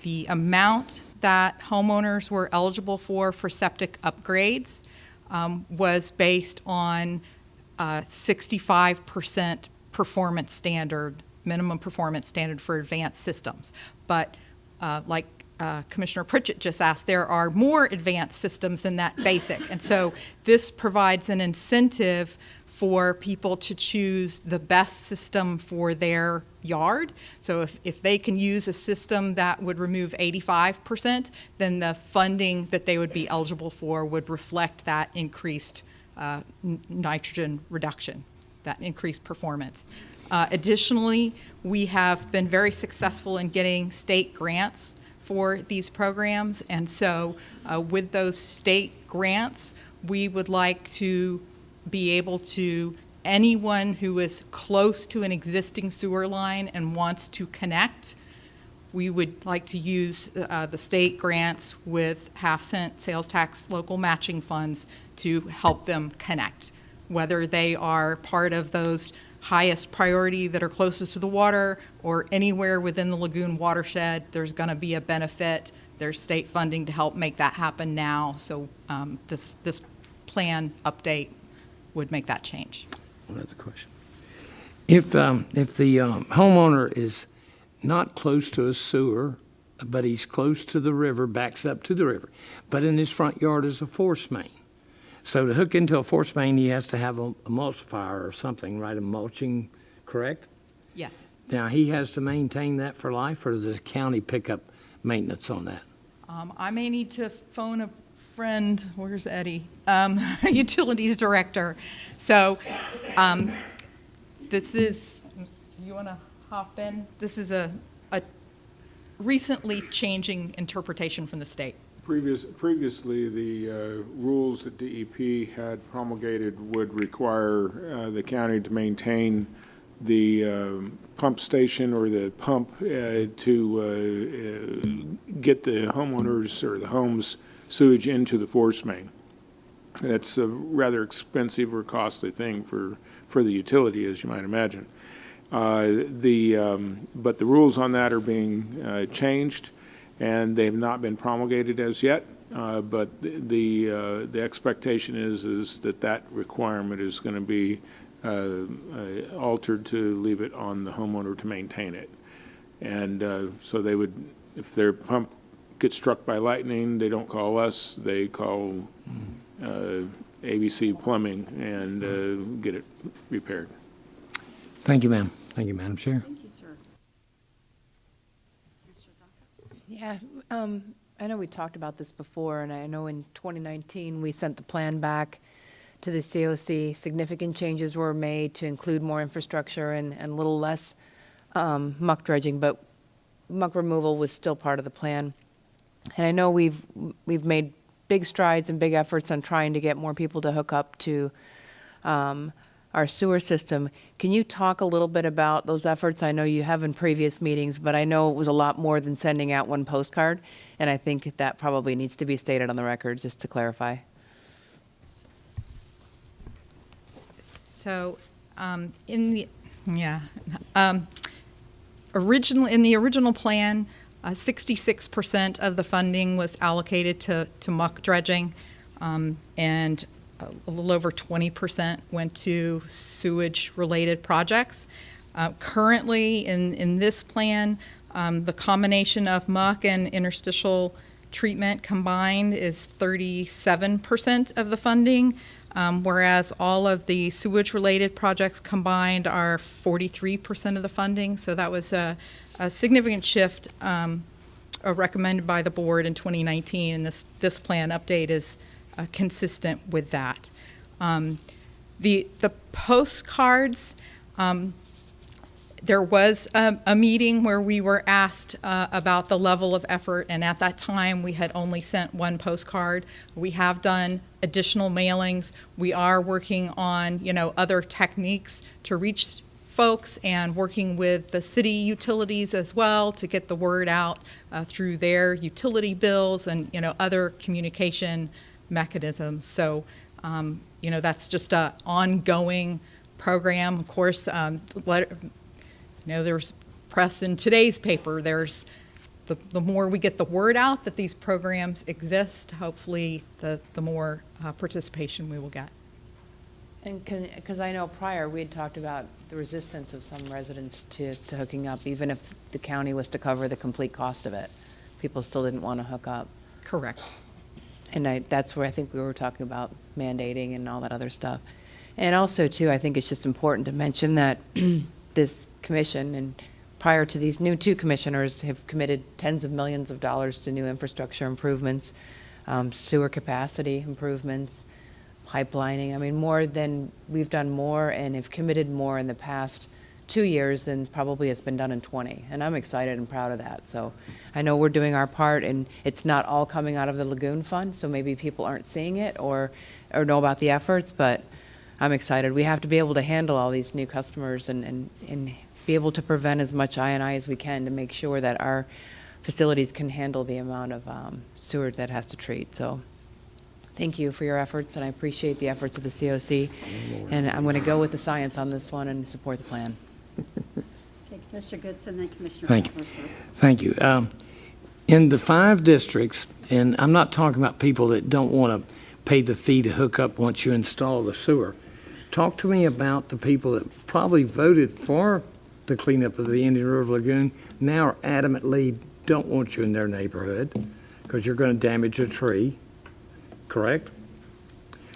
S17: the amount that homeowners were eligible for septic upgrades was based on 65% performance standard, minimum performance standard for advanced systems. But like Commissioner Pritchett just asked, there are more advanced systems than that basic. And so this provides an incentive for people to choose the best system for their yard. So if they can use a system that would remove 85%, then the funding that they would be eligible for would reflect that increased nitrogen reduction, that increased performance. Additionally, we have been very successful in getting state grants for these programs, and so with those state grants, we would like to be able to, anyone who is close to an existing sewer line and wants to connect, we would like to use the state grants with half-cent sales tax local matching funds to help them connect, whether they are part of those highest priority that are closest to the water or anywhere within the lagoon watershed. There's going to be a benefit. There's state funding to help make that happen now. So this plan update would make that change.
S5: Another question. If the homeowner is not close to a sewer, but he's close to the river, backs up to the river, but in his front yard is a force main. So to hook into a force main, he has to have a emulsifier or something, right? A mulching, correct?
S17: Yes.
S5: Now, he has to maintain that for life, or does the county pick up maintenance on that?
S17: I may need to phone a friend, where's Eddie? Utilities director. So this is, you want to hop in? This is a recently changing interpretation from the state.
S8: Previously, the rules that DEP had promulgated would require the county to maintain the pump station or the pump to get the homeowners or the homes sewage into the force main. That's a rather expensive or costly thing for the utility, as you might imagine. But the rules on that are being changed, and they have not been promulgated as yet. But the expectation is that requirement is going to be altered to leave it on the homeowner to maintain it. And so they would, if their pump gets struck by lightning, they don't call us, they call ABC Plumbing and get it repaired.
S5: Thank you, ma'am. Thank you, Madam Chair.
S1: Thank you, sir.
S4: Yeah, I know we talked about this before, and I know in 2019, we sent the plan back to the COC. Significant changes were made to include more infrastructure and a little less muck dredging, but muck removal was still part of the plan. And I know we've made big strides and big efforts on trying to get more people to hook up to our sewer system. Can you talk a little bit about those efforts? I know you have in previous meetings, but I know it was a lot more than sending out one postcard, and I think that probably needs to be stated on the record, just to clarify.
S17: So in the original plan, 66% of the funding was allocated to muck dredging, and a little over 20% went to sewage-related projects. Currently, in this plan, the combination of muck and interstitial treatment combined is 37% of the funding, whereas all of the sewage-related projects combined are 43% of the funding. So that was a significant shift recommended by the board in 2019, and this plan update is consistent with that. The postcards, there was a meeting where we were asked about the level of effort, and at that time we had only sent one postcard. We have done additional mailings. We are working on, other techniques to reach folks and working with the city utilities as well to get the word out through their utility bills and, other communication mechanisms. So, that's just an ongoing program. Of course, there's press in today's paper. There's the more we get the word out that these programs exist, hopefully the more participation we will get.
S4: And because I know prior, we had talked about the resistance of some residents to hooking up, even if the county was to cover the complete cost of it. People still didn't want to hook up.
S17: Correct.
S4: And that's where I think we were talking about mandating and all that other stuff. And also, too, I think it's just important to mention that this commission, and prior to these new two commissioners, have committed tens of millions of dollars to new infrastructure improvements, sewer capacity improvements, pipelining. I mean, we've done more and have committed more in the past 2 years than probably has been done in 20. And I'm excited and proud of that. So I know we're doing our part, and it's not all coming out of the Lagoon Fund, so maybe people aren't seeing it or know about the efforts, but I'm excited. We have to be able to handle all these new customers and be able to prevent as much I&I as we can to make sure that our facilities can handle the amount of sewer that has to treat. So thank you for your efforts, and I appreciate the efforts of the COC. And I'm going to go with the science on this one and support the plan.
S1: Okay, Commissioner Goodson, then Commissioner
S5: Thank you.
S1: Mercer.
S5: Thank you. In the 5 districts, and I'm not talking about people that don't want to pay the fee to hook up once you install the sewer. Talk to me about the people that probably voted for the cleanup of the Indian River Lagoon, now adamantly don't want you in their neighborhood because you're going to damage a tree, correct?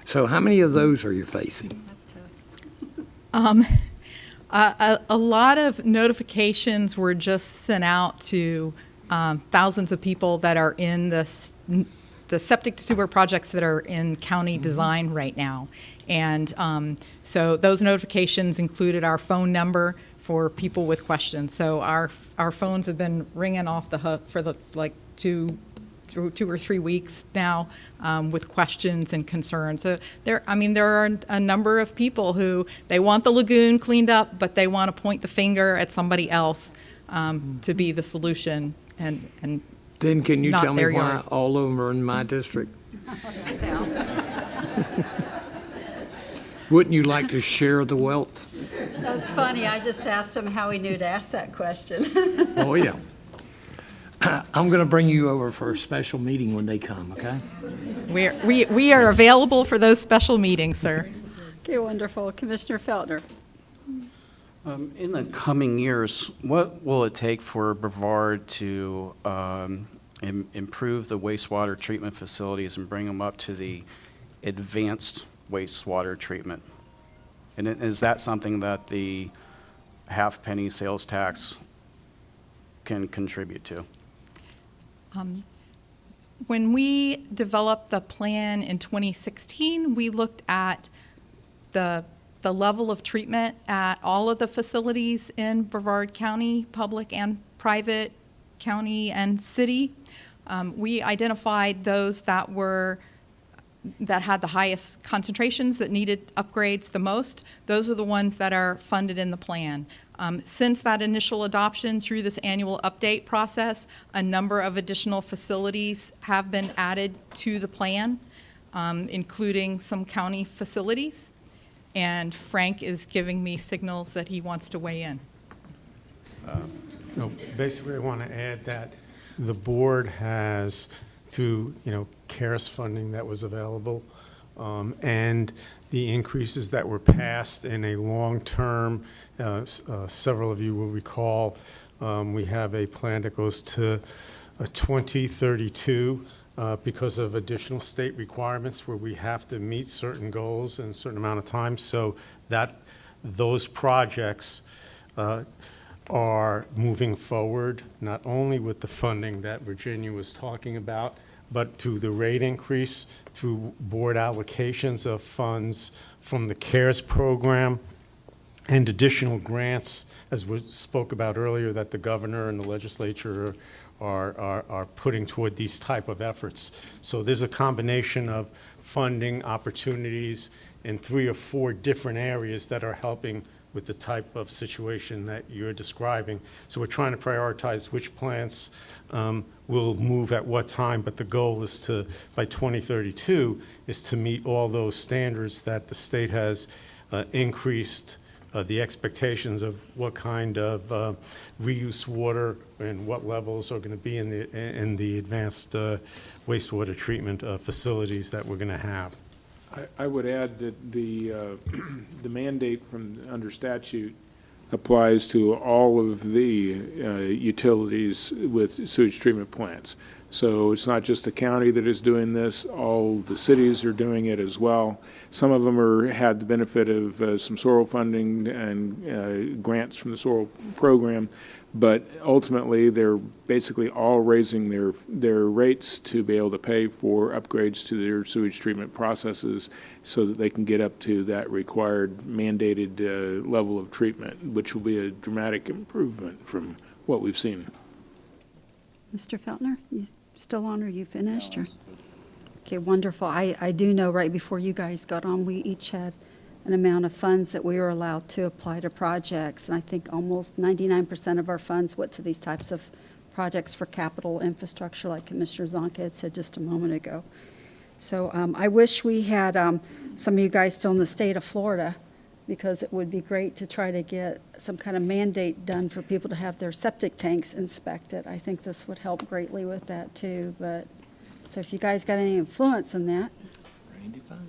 S5: So how many of those are you facing?
S1: That's tough.
S17: A lot of notifications were just sent out to thousands of people that are in the septic to sewer projects that are in county design right now. And so those notifications included our phone number for people with questions. So our phones have been ringing off the hook for the 2 or 3 weeks now with questions and concerns. So there are a number of people who they want the lagoon cleaned up, but they want to point the finger at somebody else to be the solution, and
S5: Then can you
S17: not
S5: tell me
S17: their
S5: why
S17: yard.
S5: all of them are in my district? Wouldn't you like to share the wealth?
S1: That's funny. I just asked him how he knew to ask that question.
S5: Oh, yeah. I'm going to bring you over for a special meeting when they come, okay?
S17: We are available for those special meetings, sir.
S1: Okay, wonderful. Commissioner Feltner.
S16: In the coming years, what will it take for Brevard to improve the wastewater treatment facilities and bring them up to the advanced wastewater treatment? And is that something that the half-penny sales tax can contribute to?
S17: When we developed the plan in 2016, we looked at the level of treatment at all of the facilities in Brevard County, public and private, county and city. We identified those that had the highest concentrations, that needed upgrades the most. Those are the ones that are funded in the plan. Since that initial adoption through this annual update process, a number of additional facilities have been added to the plan, including some county facilities. And Frank is giving me signals that he wants to weigh in.
S9: No, basically, I want to add that the board has, through CARES funding that was available, and the increases that were passed in a long-term, several of you will recall, we have a plan that goes to 2032 because of additional state requirements where we have to meet certain goals in a certain amount of time. So that those projects are moving forward, not only with the funding that Virginia was talking about, but through the rate increase, through board allocations of funds from the CARES program, and additional grants, as we spoke about earlier, that the governor and the legislature are putting toward these type of efforts. So there's a combination of funding opportunities in 3 or 4 different areas that are helping with the type of situation that you're describing. So we're trying to prioritize which plants will move at what time, but the goal is to, by 2032, is to meet all those standards that the state has increased the expectations of what kind of reuse water and what levels are going to be in the advanced wastewater treatment facilities that we're going to have.
S8: I would add that the mandate from under statute applies to all of the utilities with sewage treatment plants. So it's not just the county that is doing this, all the cities are doing it as well. Some of them had the benefit of some soil funding and grants from the soil program, but ultimately they're basically all raising their rates to be able to pay for upgrades to their sewage treatment processes so that they can get up to that required mandated level of treatment, which will be a dramatic improvement from what we've seen.
S1: Mr. Feltner, you still on, or you finished? Or? Okay, wonderful. I do know right before you guys got on, we each had an amount of funds that we were allowed to apply to projects, and I think almost 99% of our funds went to these types of projects for capital infrastructure, like Commissioner Zonka had said just a moment ago. So I wish we had some of you guys still in the state of Florida, because it would be great to try to get some kind of mandate done for people to have their septic tanks inspected. I think this would help greatly with that too. But so if you guys got any influence in that,
S3: Randy Fine.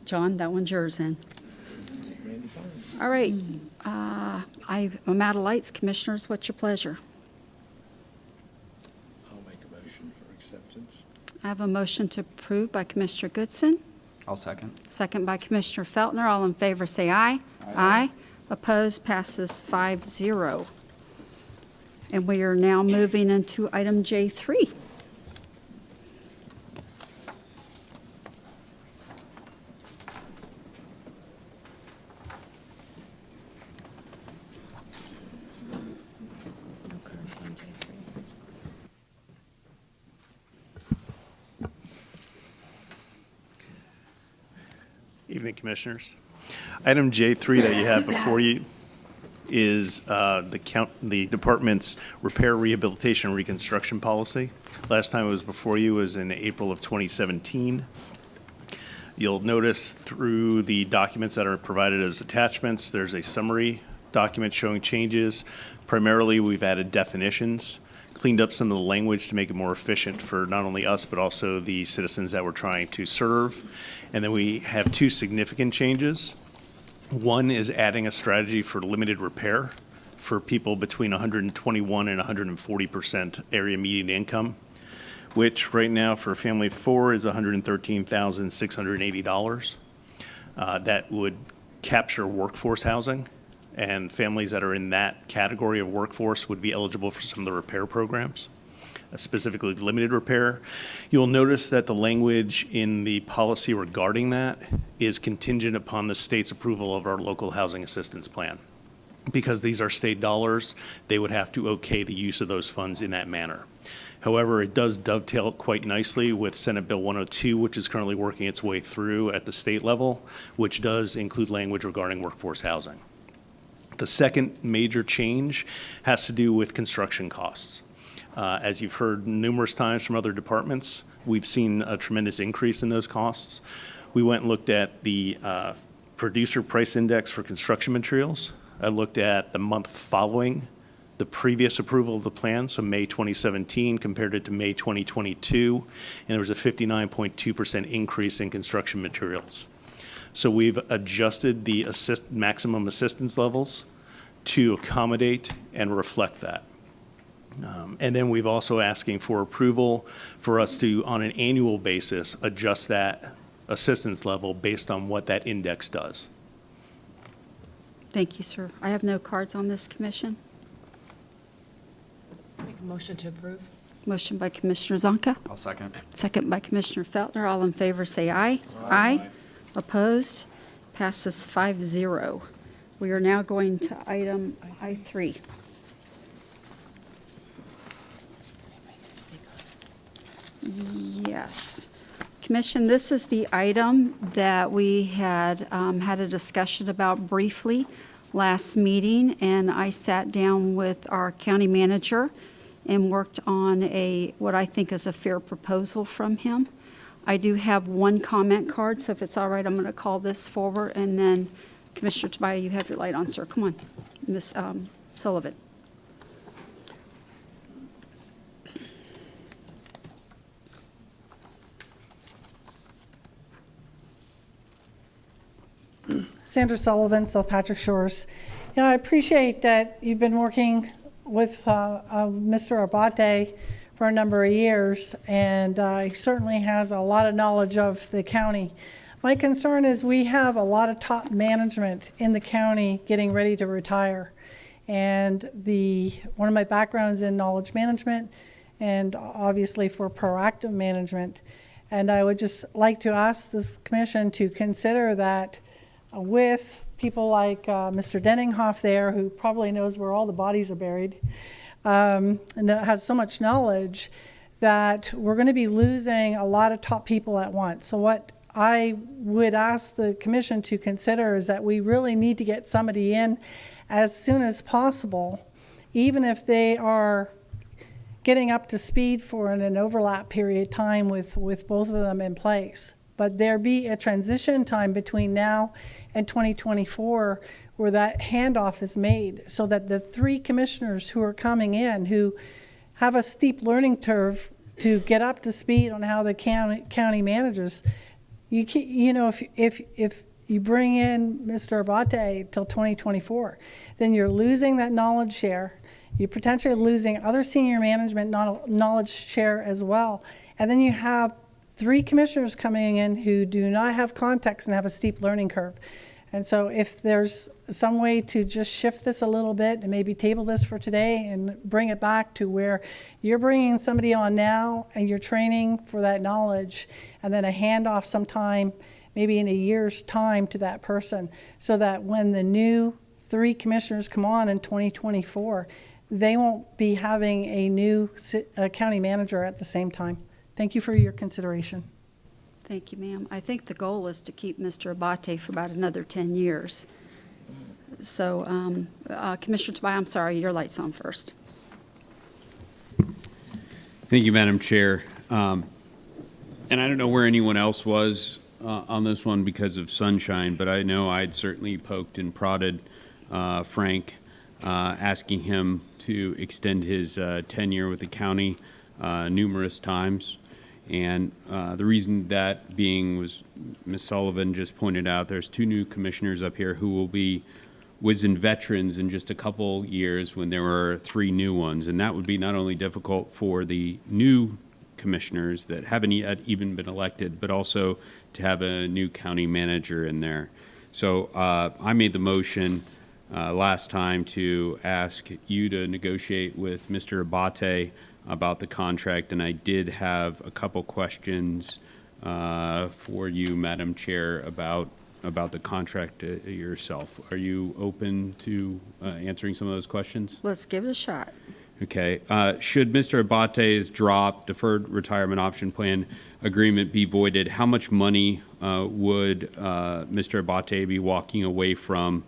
S1: John, that one's yours then.
S3: Randy Fine.
S1: All right, I'm out of lights, commissioners. What's your pleasure?
S3: I'll make a motion for acceptance.
S1: I have a motion to approve by Commissioner Goodson.
S16: I'll second.
S1: Second by Commissioner Feltner. All in favor, say aye. Aye. Opposed, passes 5-0. And we are now moving into item J3.
S10: Evening, Commissioners. Item J3 that you have before you is the department's repair, rehabilitation, and reconstruction policy. Last time it was before you was in April of 2017. You'll notice through the documents that are provided as attachments, there's a summary document showing changes. Primarily, we've added definitions, cleaned up some of the language to make it more efficient for not only us, but also the citizens that we're trying to serve. And then we have 2 significant changes. One is adding a strategy for limited repair for people between 121 and 140% area median income, which right now for a family of 4 is $113,680. That would capture workforce housing, and families that are in that category of workforce would be eligible for some of the repair programs, specifically limited repair. You'll notice that the language in the policy regarding that is contingent upon the state's approval of our local housing assistance plan. Because these are state dollars, they would have to okay the use of those funds in that manner. However, it does dovetail quite nicely with Senate Bill 102, which is currently working its way through at the state level, which does include language regarding workforce housing. The second major change has to do with construction costs. As you've heard numerous times from other departments, we've seen a tremendous increase in those costs. We went and looked at the producer price index for construction materials. I looked at the month following the previous approval of the plan, so May 2017 compared it to May 2022, and there was a 59.2% increase in construction materials. So we've adjusted the maximum assistance levels to accommodate and reflect that. And then we've also asking for approval for us to, on an annual basis, adjust that assistance level based on what that index does.
S1: Thank you, sir. I have no cards on this commission.
S4: Make a motion to approve.
S1: Motion by Commissioner Zonka.
S16: I'll second.
S1: Second by Commissioner Feltner. All in favor, say aye. Aye. Opposed? Passes 5-0. We are now going to item I3. Yes. Commission, this is the item that we had had a discussion about briefly last meeting, and I sat down with our county manager and worked on what I think is a fair proposal from him. I do have one comment card, so if it's all right, I'm going to call this forward, and then Commissioner Tobias, you have your light on, sir. Come on, Ms. Sullivan.
S15: Sandra Sullivan, South Patrick Shores. Yeah, I appreciate that you've been working with Mr. Abate for a number of years, and he certainly has a lot of knowledge of the county. My concern is we have a lot of top management in the county getting ready to retire. And one of my backgrounds in knowledge management and obviously for proactive management. And I would just like to ask this commission to consider that with people like Mr. Denninghoff there, who probably knows where all the bodies are buried, and has so much knowledge, that we're going to be losing a lot of top people at once. So what I would ask the commission to consider is that we really need to get somebody in as soon as possible, even if they are getting up to speed for an overlap period of time with both of them in place. But there be a transition time between now and 2024 where that handoff is made, so that the three commissioners who are coming in, who have a steep learning curve to get up to speed on how the county manages, you know, if you bring in Mr. Abate till 2024, then you're losing that knowledge share. You're potentially losing other senior management knowledge share as well. And then you have three commissioners coming in who do not have context and have a steep learning curve. And so if there's some way to just shift this a little bit and maybe table this for today and bring it back to where you're bringing somebody on now and you're training for that knowledge, and then a handoff sometime, maybe in a year's time, to that person, so that when the new three commissioners come on in 2024, they won't be having a new county manager at the same time. Thank you for your consideration.
S1: Thank you, ma'am. I think the goal is to keep Mr. Abate for about another 10 years. So, Commissioner Tobias, I'm sorry, your light's on first.
S6: Thank you, Madam Chair. And I don't know where anyone else was on this one because of sunshine, but I know I'd certainly poked and prodded Frank, asking him to extend his tenure with the county numerous times. And the reason that being was Ms. Sullivan just pointed out there's two new commissioners up here who will be wizened veterans in just a couple years when there were three new ones. And that would be not only difficult for the new commissioners that haven't yet even been elected, but also to have a new county manager in there. So I made the motion last time to ask you to negotiate with Mr. Abate about the contract, and I did have a couple questions for you, Madam Chair, about the contract yourself. Are you open to answering some of those questions?
S1: Let's give it a shot.
S6: Okay. Should Mr. Abate's deferred retirement option plan agreement be voided, how much money would Mr. Abate be walking away from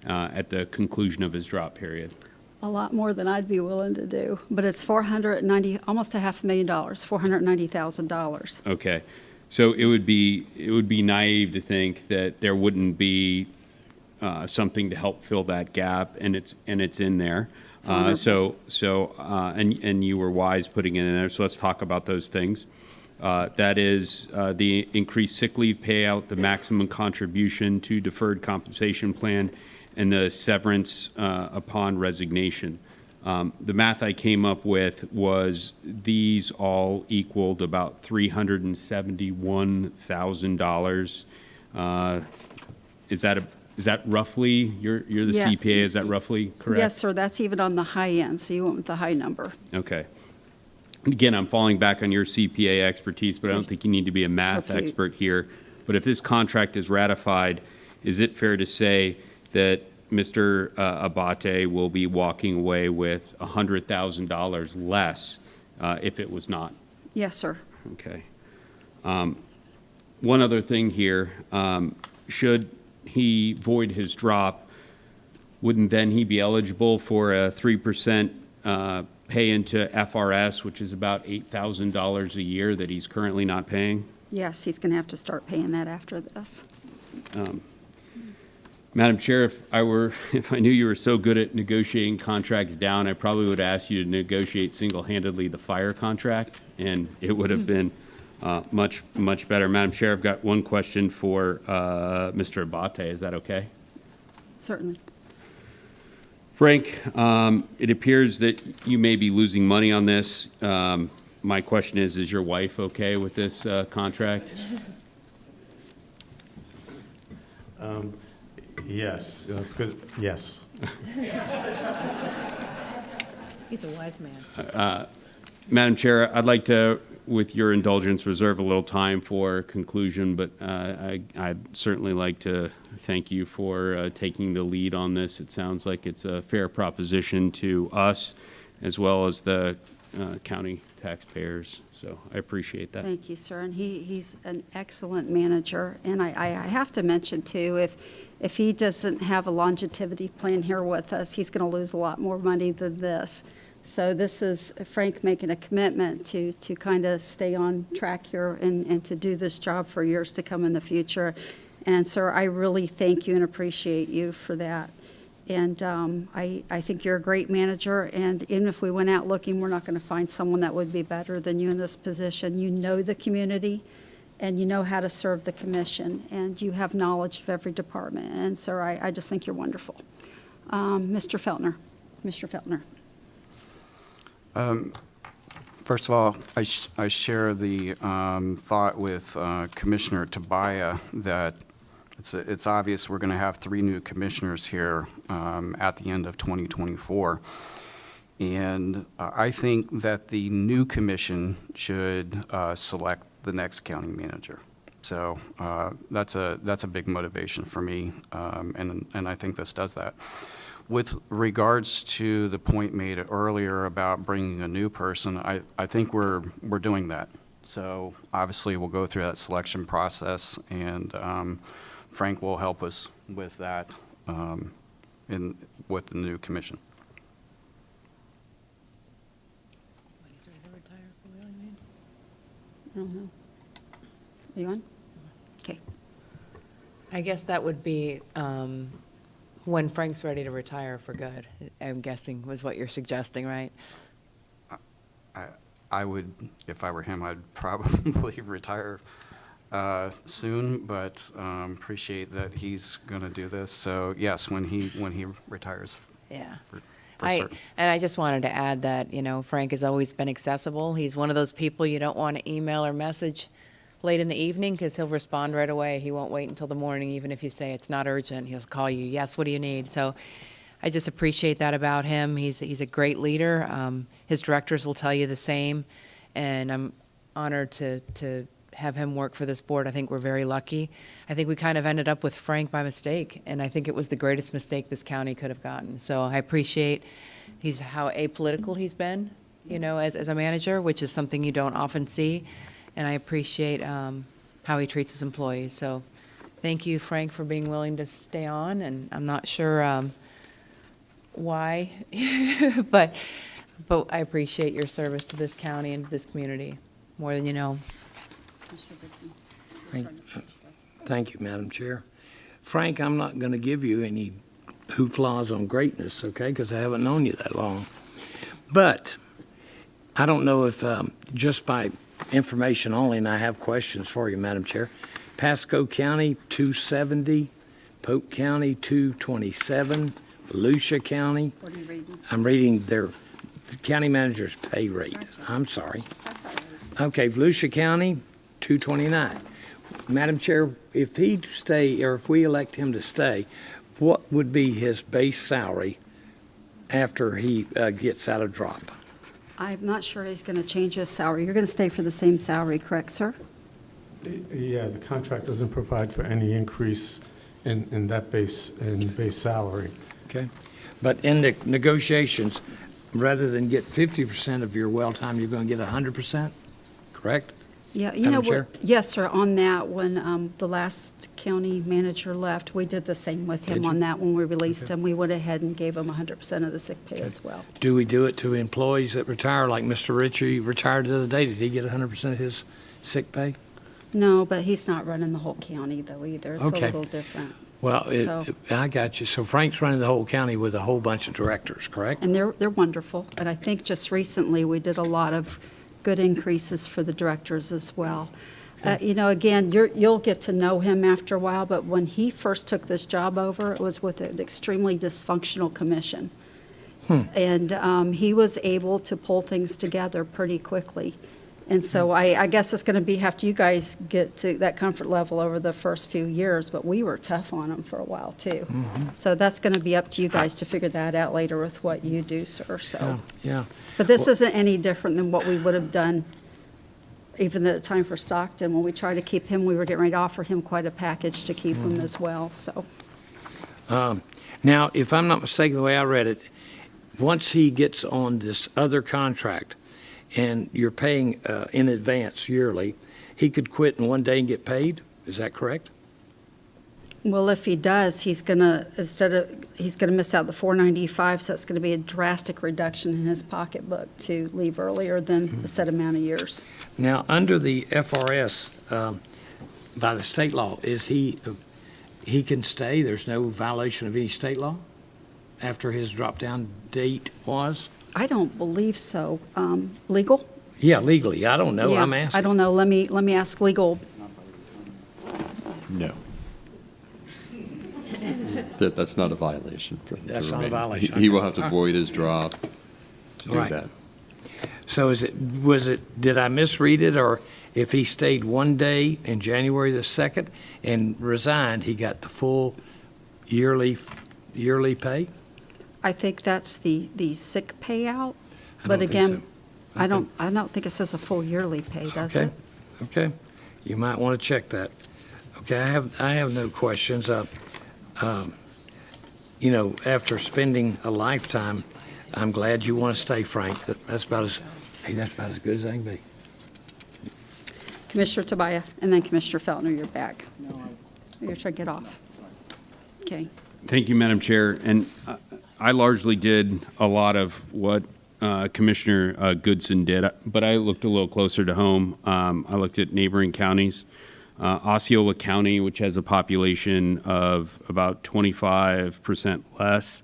S6: at the conclusion of his drop period?
S1: A lot more than I'd be willing to do, but it's $490,000, almost $500,000, $490,000.
S6: Okay, so it would be naive to think that there wouldn't be something to help fill that gap, and it's in there. And you were wise putting it in there. So let's talk about those things. That is the increased sick leave payout, the maximum contribution to deferred compensation plan, and the severance upon resignation. The math I came up with was these all equaled about $371,000. Is that roughly, you're the
S1: Yeah.
S6: CPA, is that roughly correct?
S1: Yes, sir, that's even on the high end, so you went with the high number.
S6: Okay. Again, I'm falling back on your CPA expertise, but I don't think you need to be a math expert here. But if this contract is ratified, is it fair to say that Mr. Abate will be walking away with $100,000 less if it was not.
S1: Yes, sir.
S6: Okay. One other thing here, should he void his drop, wouldn't then he be eligible for a 3% pay into FRS, which is about $8,000 a year that he's currently not paying?
S1: Yes, he's going to have to start paying that after this.
S6: Madam Chair, if I knew you were so good at negotiating contracts down, I probably would ask you to negotiate single-handedly the fire contract, and it would have been much, much better. Madam Chair, I've got one question for Mr. Abate. Is that okay?
S1: Certainly.
S6: Frank, it appears that you may be losing money on this. My question is your wife okay with this contract?
S9: Yes, yes.
S4: He's a wise man.
S6: Madam Chair, I'd like to, with your indulgence, reserve a little time for conclusion, but I'd certainly like to thank you for taking the lead on this. It sounds like it's a fair proposition to us as well as the county taxpayers, so I appreciate that.
S1: Thank you, sir. And he's an excellent manager. And I have to mention, too, if he doesn't have a longevity plan here with us, he's going to lose a lot more money than this. So this is Frank making a commitment to kind of stay on track here and to do this job for years to come in the future. And, sir, I really thank you and appreciate you for that. And I think you're a great manager, and even if we went out looking, we're not going to find someone that would be better than you in this position. You know the community, and you know how to serve the commission, and you have knowledge of every department. And, sir, I just think you're wonderful. Mr. Feltner. Mr. Feltner.
S16: First of all, I share the thought with Commissioner Tabaya that it's obvious we're going to have 3 new commissioners here at the end of 2024. And I think that the new commission should select the next county manager. So that's a big motivation for me, and I think this does that. With regards to the point made earlier about bringing a new person, I think we're doing that. So obviously we'll go through that selection process, and Frank will help us with that with the new commission.
S1: I don't know. Are you on? Okay.
S4: I guess that would be when Frank's ready to retire for good, I'm guessing was what you're suggesting, right?
S16: I would, if I were him, I'd probably retire soon, but appreciate that he's going to do this. So yes, when he retires.
S4: Yeah.
S16: For certain.
S4: And I just wanted to add that, Frank has always been accessible. He's one of those people you don't want to email or message late in the evening because he'll respond right away. He won't wait until the morning, even if you say it's not urgent. He'll call you, yes, what do you need? So I just appreciate that about him. He's a great leader. His directors will tell you the same, and I'm honored to have him work for this board. I think we're very lucky. I think we kind of ended up with Frank by mistake, and I think it was the greatest mistake this county could have gotten. So I appreciate how apolitical he's been, as a manager, which is something you don't often see, and I appreciate how he treats his employees. So thank you, Frank, for being willing to stay on, and I'm not sure why, but I appreciate your service to this county and to this community more than you know.
S5: Thank you, Madam Chair. Frank, I'm not going to give you any hooplas on greatness, okay, because I haven't known you that long. But I don't know if just by information only, and I have questions for you, Madam Chair. Pasco County, 270, Polk County, 227, Volusia County.
S1: What are you reading?
S5: I'm reading the county manager's pay rate. I'm sorry. Okay, Volusia County, 229. Madam Chair, if he stay, or if we elect him to stay, what would be his base salary after he gets out of drop?
S1: I'm not sure he's going to change his salary. You're going to stay for the same salary, correct, sir?
S9: Yeah, the contract doesn't provide for any increase in that base salary.
S5: Okay. But in the negotiations, rather than get 50% of your well time, you're going to get 100%, correct?
S1: Yeah, you know
S5: Madam Chair?
S1: what, yes, sir, on that, when the last county manager left, we did the same with him
S5: Did you?
S1: on that. When we released him, we went ahead and gave him 100% of the sick pay as well.
S5: Do we do it to employees that retire, like Mr. Ritchie retired the other day? Did he get 100% of his sick pay?
S1: No, but he's not running the whole county though either. It's a
S5: Okay.
S1: little different.
S5: Well,
S1: So-
S5: I got you. So Frank's running the whole county with a whole bunch of directors, correct?
S1: And they're wonderful. And I think just recently, we did a lot of good increases for the directors as well. You know, again, you'll get to know him after a while, but when he first took this job over, it was with an extremely dysfunctional commission. And he was able to pull things together pretty quickly. And so I guess it's going to be after you guys get to that comfort level over the first few years, but we were tough on him for a while, too. So that's going to be up to you guys to figure that out later with what you do, sir, so.
S5: Yeah.
S1: But this isn't any different than what we would have done even at the time for Stockton. When we tried to keep him, we were getting ready to offer him quite a package to keep him as well, so.
S5: Now, if I'm not mistaken, the way I read it, once he gets on this other contract and you're paying in advance yearly, he could quit in one day and get paid? Is that correct?
S1: Well, if he does, he's gonna miss out the 495, so that's gonna be a drastic reduction in his pocketbook to leave earlier than a set amount of years.
S5: Now, under the FRS, by the state law, is he can stay? There's no violation of any state law after his drop-down date was?
S1: I don't believe so. Legal?
S5: Yeah, legally. I don't know.
S1: Yeah,
S5: I'm asking.
S1: I don't know. Let me ask legal.
S7: No. That's not a violation.
S5: That's not a violation.
S7: He will have to void his drop to do
S5: Right.
S7: that.
S5: So did I misread it, or if he stayed one day in January the 2nd and resigned, he got the full yearly pay?
S1: I think that's the sick payout.
S5: I
S1: But
S5: don't think
S1: again,
S5: so.
S1: I don't think it says a full yearly pay, does it?
S5: Okay. You might want to check that. Okay, I have no questions. You know, after spending a lifetime, I'm glad you want to stay, Frank. That's about as good as I can be.
S1: Commissioner Tobias, and then Commissioner Feltner, you're back. You're trying to get off. Okay.
S6: Thank you, Madam Chair. And I largely did a lot of what Commissioner Goodson did, but I looked a little closer to home. I looked at neighboring counties. Osceola County, which has a population of about 25% less.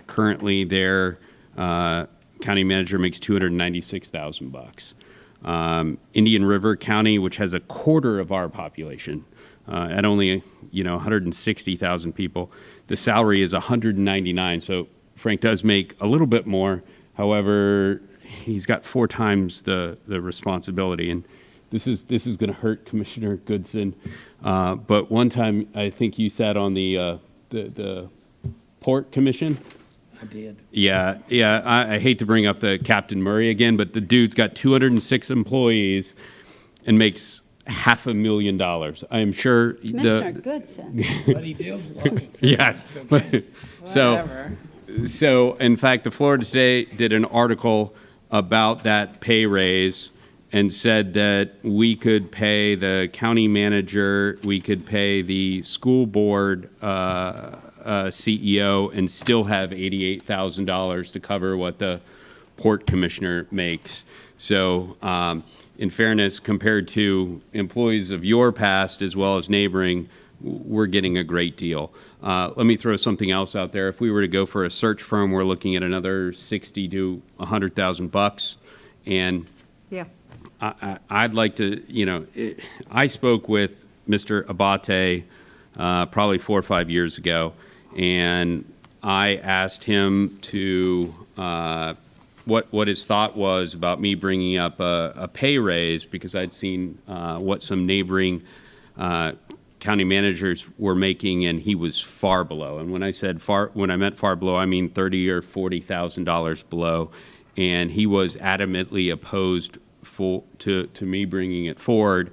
S6: Currently, their county manager makes $296,000. Indian River County, which has a quarter of our population, at only 160,000 people, the salary is $199,000. So Frank does make a little bit more. However, he's got 4 times the responsibility, and this is going to hurt Commissioner Goodson. But one time, I think you sat on the Port Commission.
S5: I did.
S6: Yeah. I hate to bring up the Captain Murray again, but the dude's got 206 employees and makes $500,000. I am sure.
S1: Commissioner Goodson.
S5: But he deals with
S6: Yes. So, in fact, the Florida State did an article about that pay raise and said that we could pay the county manager, we could pay the school board CEO, and still have $88,000 to cover what the port commissioner makes. So, in fairness, compared to employees of your past as well as neighboring, we're getting a great deal. Let me throw something else out there. If we were to go for a search firm, we're looking at another $60,000 to $100,000, and
S1: Yeah.
S6: I'd like to, I spoke with Mr. Abate probably 4 or 5 years ago, and I asked him to what his thought was about me bringing up a pay raise, because I'd seen what some neighboring county managers were making, and he was far below. And when I meant far below, I mean $30,000 or $40,000 below, and he was adamantly opposed to me bringing it forward.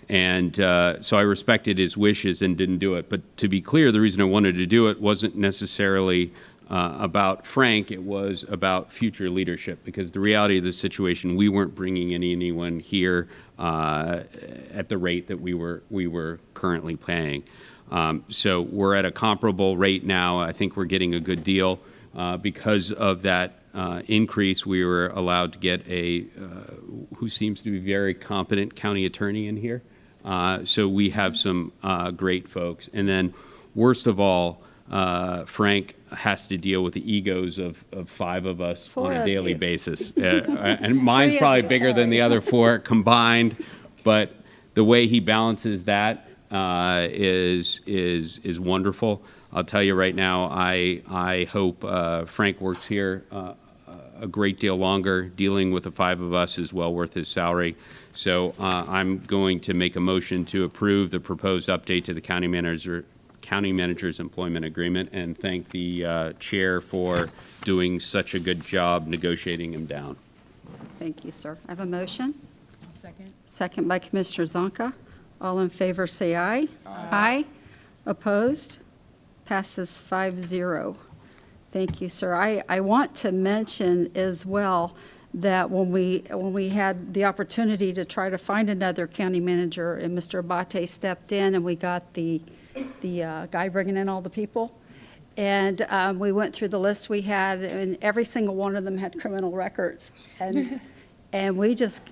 S6: So I respected his wishes and didn't do it. But to be clear, the reason I wanted to do it wasn't necessarily about Frank. It was about future leadership, because the reality of the situation, we weren't bringing anyone here at the rate that we were currently paying. So we're at a comparable rate now. I think we're getting a good deal. Because of that increase, we were allowed to get a who seems to be very competent county attorney in here. So we have some great folks. And then, worst of all, Frank has to deal with the egos of 5 of us on a daily basis. And mine's probably bigger than the other 4 combined. But the way he balances that is wonderful. I'll tell you right now, I hope Frank works here a great deal longer. Dealing with the 5 of us is well worth his salary. So I'm going to make a motion to approve the proposed update to the county manager's employment agreement, and thank the chair for doing such a good job negotiating him down.
S1: Thank you, sir. I have a motion.
S4: Second.
S1: Second by Commissioner Zonka. All in favor, say aye. Aye. Opposed? Passes 5-0. Thank you, sir. I want to mention as well that when we had the opportunity to try to find another county manager, and Mr. Abate stepped in, and we got the guy bringing in all the people, and we went through the list we had, and every single one of them had criminal records, and we just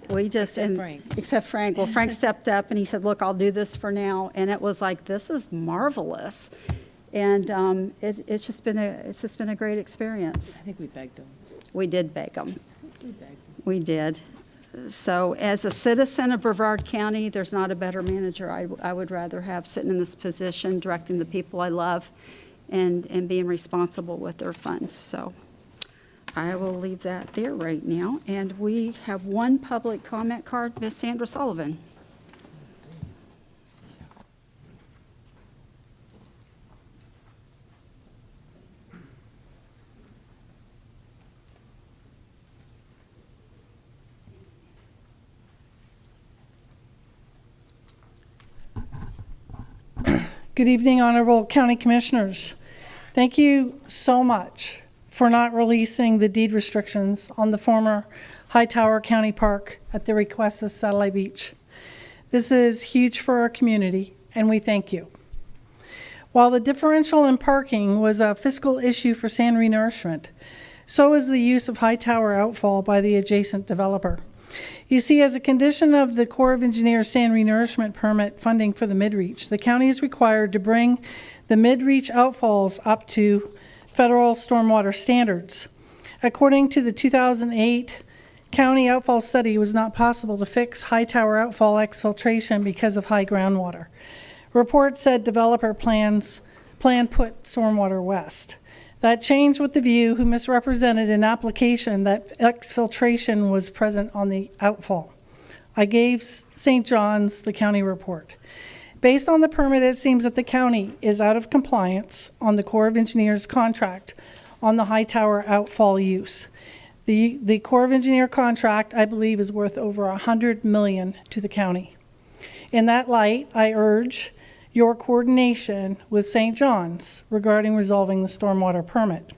S1: except Frank. Well, Frank stepped up and he said, "Look, I'll do this for now," and it was like, this is marvelous. And it's just been a great experience.
S4: I think we begged him.
S1: We did beg them. We did. So as a citizen of Brevard County, there's not a better manager I would rather have sitting in this position, directing the people I love and being responsible with their funds. So I will leave that there right now. And we have one public comment card, Ms. Sandra Sullivan.
S15: Good evening, Honorable County Commissioners. Thank you so much for not releasing the deed restrictions on the former Hightower County Park at the request of Satellite Beach. This is huge for our community, and we thank you. While the differential in parking was a fiscal issue for sand renourishment, so is the use of Hightower outfall by the adjacent developer. You see, as a condition of the Corps of Engineers sand renourishment permit funding for the mid-reach, the county is required to bring the mid-reach outfalls up to federal stormwater standards. According to the 2008 county outfall study, it was not possible to fix Hightower outfall exfiltration because of high groundwater. Report said developer plan put stormwater west. That changed with the view who misrepresented an application that exfiltration was present on the outfall. I gave St. John's the county report. Based on the permit, it seems that the county is out of compliance on the Corps of Engineers contract on the Hightower outfall use. The Corps of Engineer contract, I believe, is worth over $100 million to the county. In that light, I urge your coordination with St. John's regarding resolving the stormwater permit.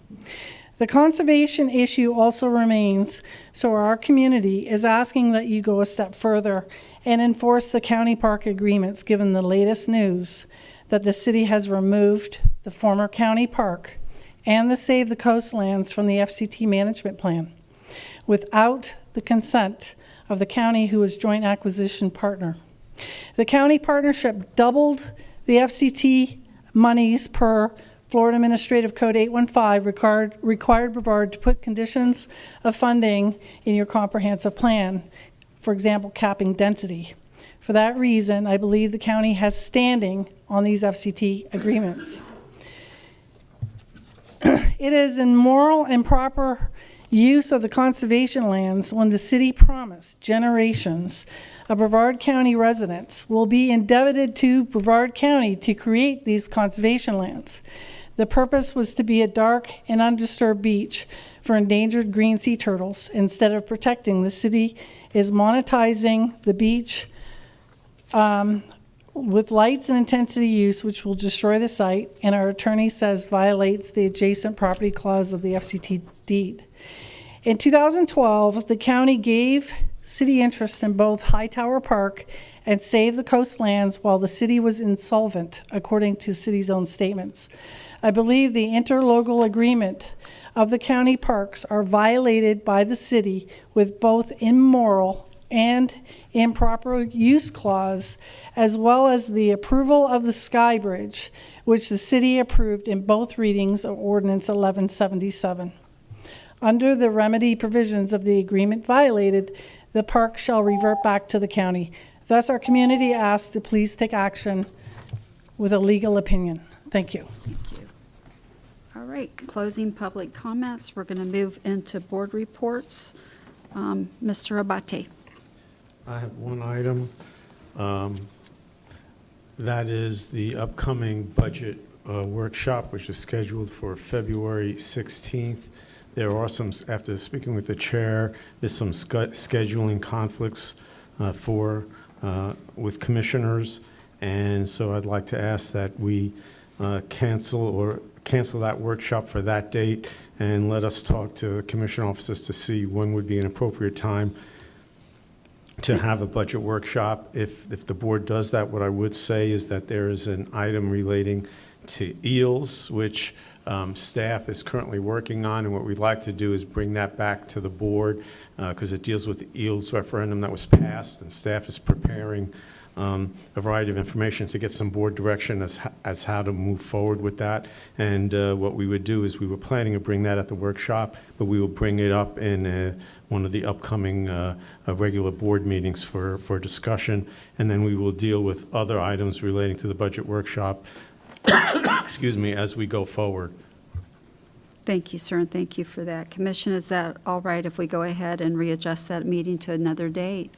S15: The conservation issue also remains, so our community is asking that you go a step further and enforce the county park agreements, given the latest news that the city has removed the former county park and the Save the Coastlands from the FCT management plan without the consent of the county, who is joint acquisition partner. The county partnership doubled the FCT monies per Florida Administrative Code 815 required Brevard to put conditions of funding in your comprehensive plan, for example, capping density. For that reason, I believe the county has standing on these FCT agreements. It is immoral and improper use of the conservation lands when the city promised generations of Brevard County residents will be indebted to Brevard County to create these conservation lands. The purpose was to be a dark and undisturbed beach for endangered green sea turtles. Instead of protecting, the city is monetizing the beach with lights and intensity use, which will destroy the site, and our attorney says violates the adjacent property clause of the FCT deed. In 2012, the county gave city interest in both Hightower Park and Save the Coastlands while the city was insolvent, according to the city's own statements. I believe the interlocal agreement of the county parks are violated by the city with both immoral and improper use clause, as well as the approval of the Sky Bridge, which the city approved in both readings of Ordinance 1177. Under the remedy provisions of the agreement violated, the park shall revert back to the county. Thus, our community asks to please take action with a legal opinion. Thank you.
S1: Thank you. All right, closing public comments. We're going to move into board reports. Mr. Abate.
S9: I have one item. That is the upcoming budget workshop, which is scheduled for February 16th. There are some, after speaking with the chair, there's some scheduling conflicts with commissioners, and so I'd like to ask that we cancel that workshop for that date and let us talk to the commission officers to see when would be an appropriate time to have a budget workshop. If the board does that, what I would say is that there is an item relating to eels, which staff is currently working on, and what we'd like to do is bring that back to the board because it deals with the eels referendum that was passed, and staff is preparing a variety of information to get some board direction as how to move forward with that. And what we would do is we were planning to bring that at the workshop, but we will bring it up in one of the upcoming regular board meetings for discussion, and then we will deal with other items relating to the budget workshop excuse me, as we go forward.
S1: Thank you, sir, and thank you for that. Commission, is that all right if we go ahead and readjust that meeting to another date?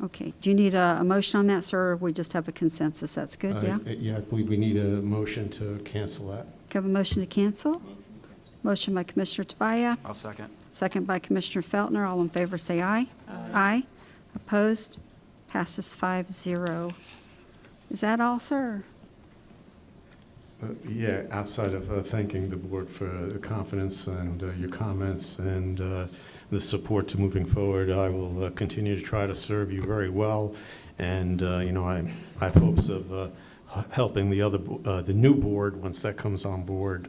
S1: Okay. Do you need a motion on that, sir, or we just have a consensus? That's good, yeah?
S9: Yeah, I believe we need a motion to cancel that.
S1: Have a motion to cancel? Motion by Commissioner Tobias.
S16: I'll second.
S1: Second by Commissioner Feltner. All in favor, say aye. Aye. Opposed? Passes 5-0. Is that all, sir?
S9: Yeah, outside of thanking the board for the confidence and your comments and the support to moving forward, I will continue to try to serve you very well. And, I have hopes of helping the new board, once that comes on board,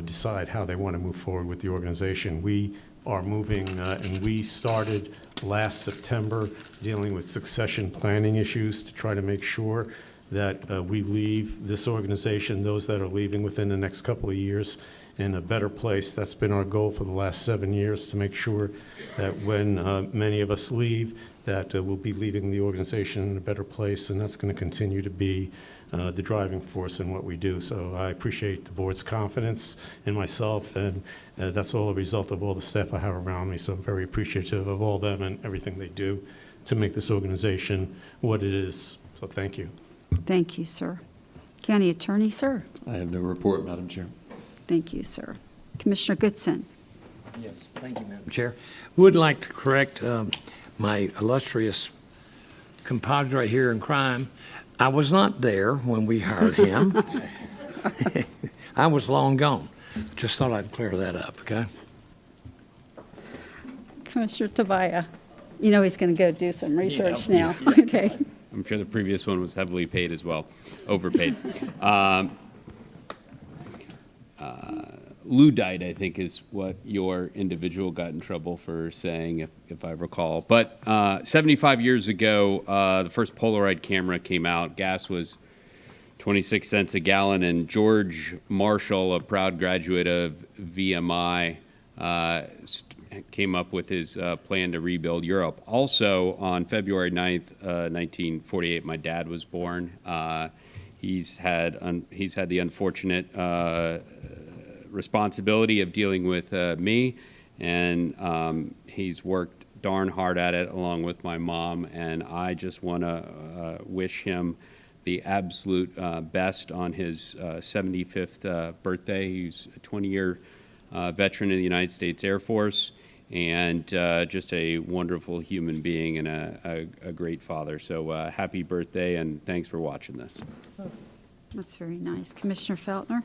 S9: decide how they want to move forward with the organization. We are moving, and we started last September dealing with succession planning issues to try to make sure that we leave this organization, those that are leaving within the next couple of years, in a better place. That's been our goal for the last 7 years, to make sure that when many of us leave, that we'll be leaving the organization in a better place, and that's going to continue to be the driving force in what we do. So I appreciate the board's confidence in myself, and that's all a result of all the staff I have around me, so I'm very appreciative of all them and everything they do to make this organization what it is. So thank you.
S1: Thank you, sir. County Attorney, sir.
S7: I have no report, Madam Chair.
S1: Thank you, sir. Commissioner Goodson.
S5: Yes, thank you, Madam Chair. Would like to correct my illustrious compadre right here in crime. I was not there when we hired him. I was long gone. Just thought I'd clear that up, okay?
S1: Commissioner Tobias. You know he's going to go do some research now.
S6: Yeah.
S1: Okay.
S6: I'm sure the previous one was heavily paid as well, overpaid. Luddite, I think, is what your individual got in trouble for saying, if I recall. But 75 years ago, the first Polaroid camera came out. Gas was 26 cents a gallon, and George Marshall, a proud graduate of VMI, came up with his plan to rebuild Europe. Also, on February 9th, 1948, my dad was born. He's had the unfortunate responsibility of dealing with me, and he's worked darn hard at it along with my mom, and I just want to wish him the absolute best on his 75th birthday. He's a 20-year veteran of the United States Air Force, and just a wonderful human being and a great father. So happy birthday, and thanks for watching this.
S1: That's very nice. Commissioner Feltner?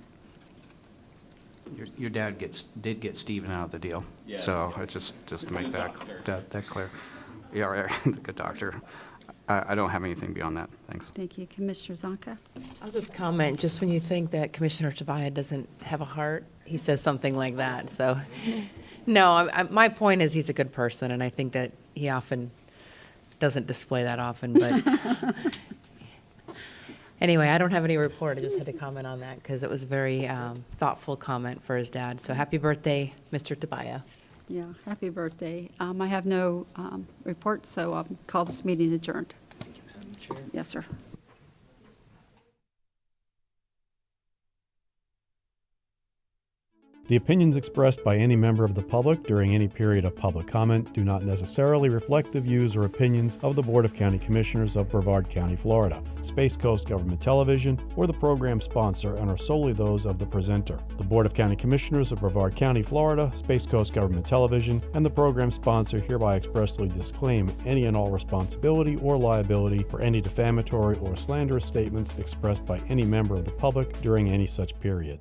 S16: Your dad did get Stephen out of the deal.
S6: Yeah.
S16: So it's just to make that clear. Yeah, right, good doctor. I don't have anything beyond that. Thanks.
S1: Thank you. Commissioner Zonka?
S4: I'll just comment, just when you think that Commissioner Tobias doesn't have a heart, he says something like that. So, no, my point is he's a good person, and I think that he often doesn't display that often. But anyway, I don't have any report. I just had to comment on that because it was a very thoughtful comment for his dad. So happy birthday, Mr. Tobias.
S1: Yeah, happy birthday. I have no report, so I'll call this meeting adjourned.
S4: Thank you, Madam Chair.
S1: Yes, sir.
S11: The opinions expressed by any member of the public during any period of public comment do not necessarily reflect the views or opinions of the Board of County Commissioners of Brevard County, Florida, Space Coast Government Television, or the program sponsor, and are solely those of the presenter. The Board of County Commissioners of Brevard County, Florida, Space Coast Government Television, and the program sponsor hereby expressly disclaim any and all responsibility or liability for any defamatory or slanderous statements expressed by any member of the public during any such period.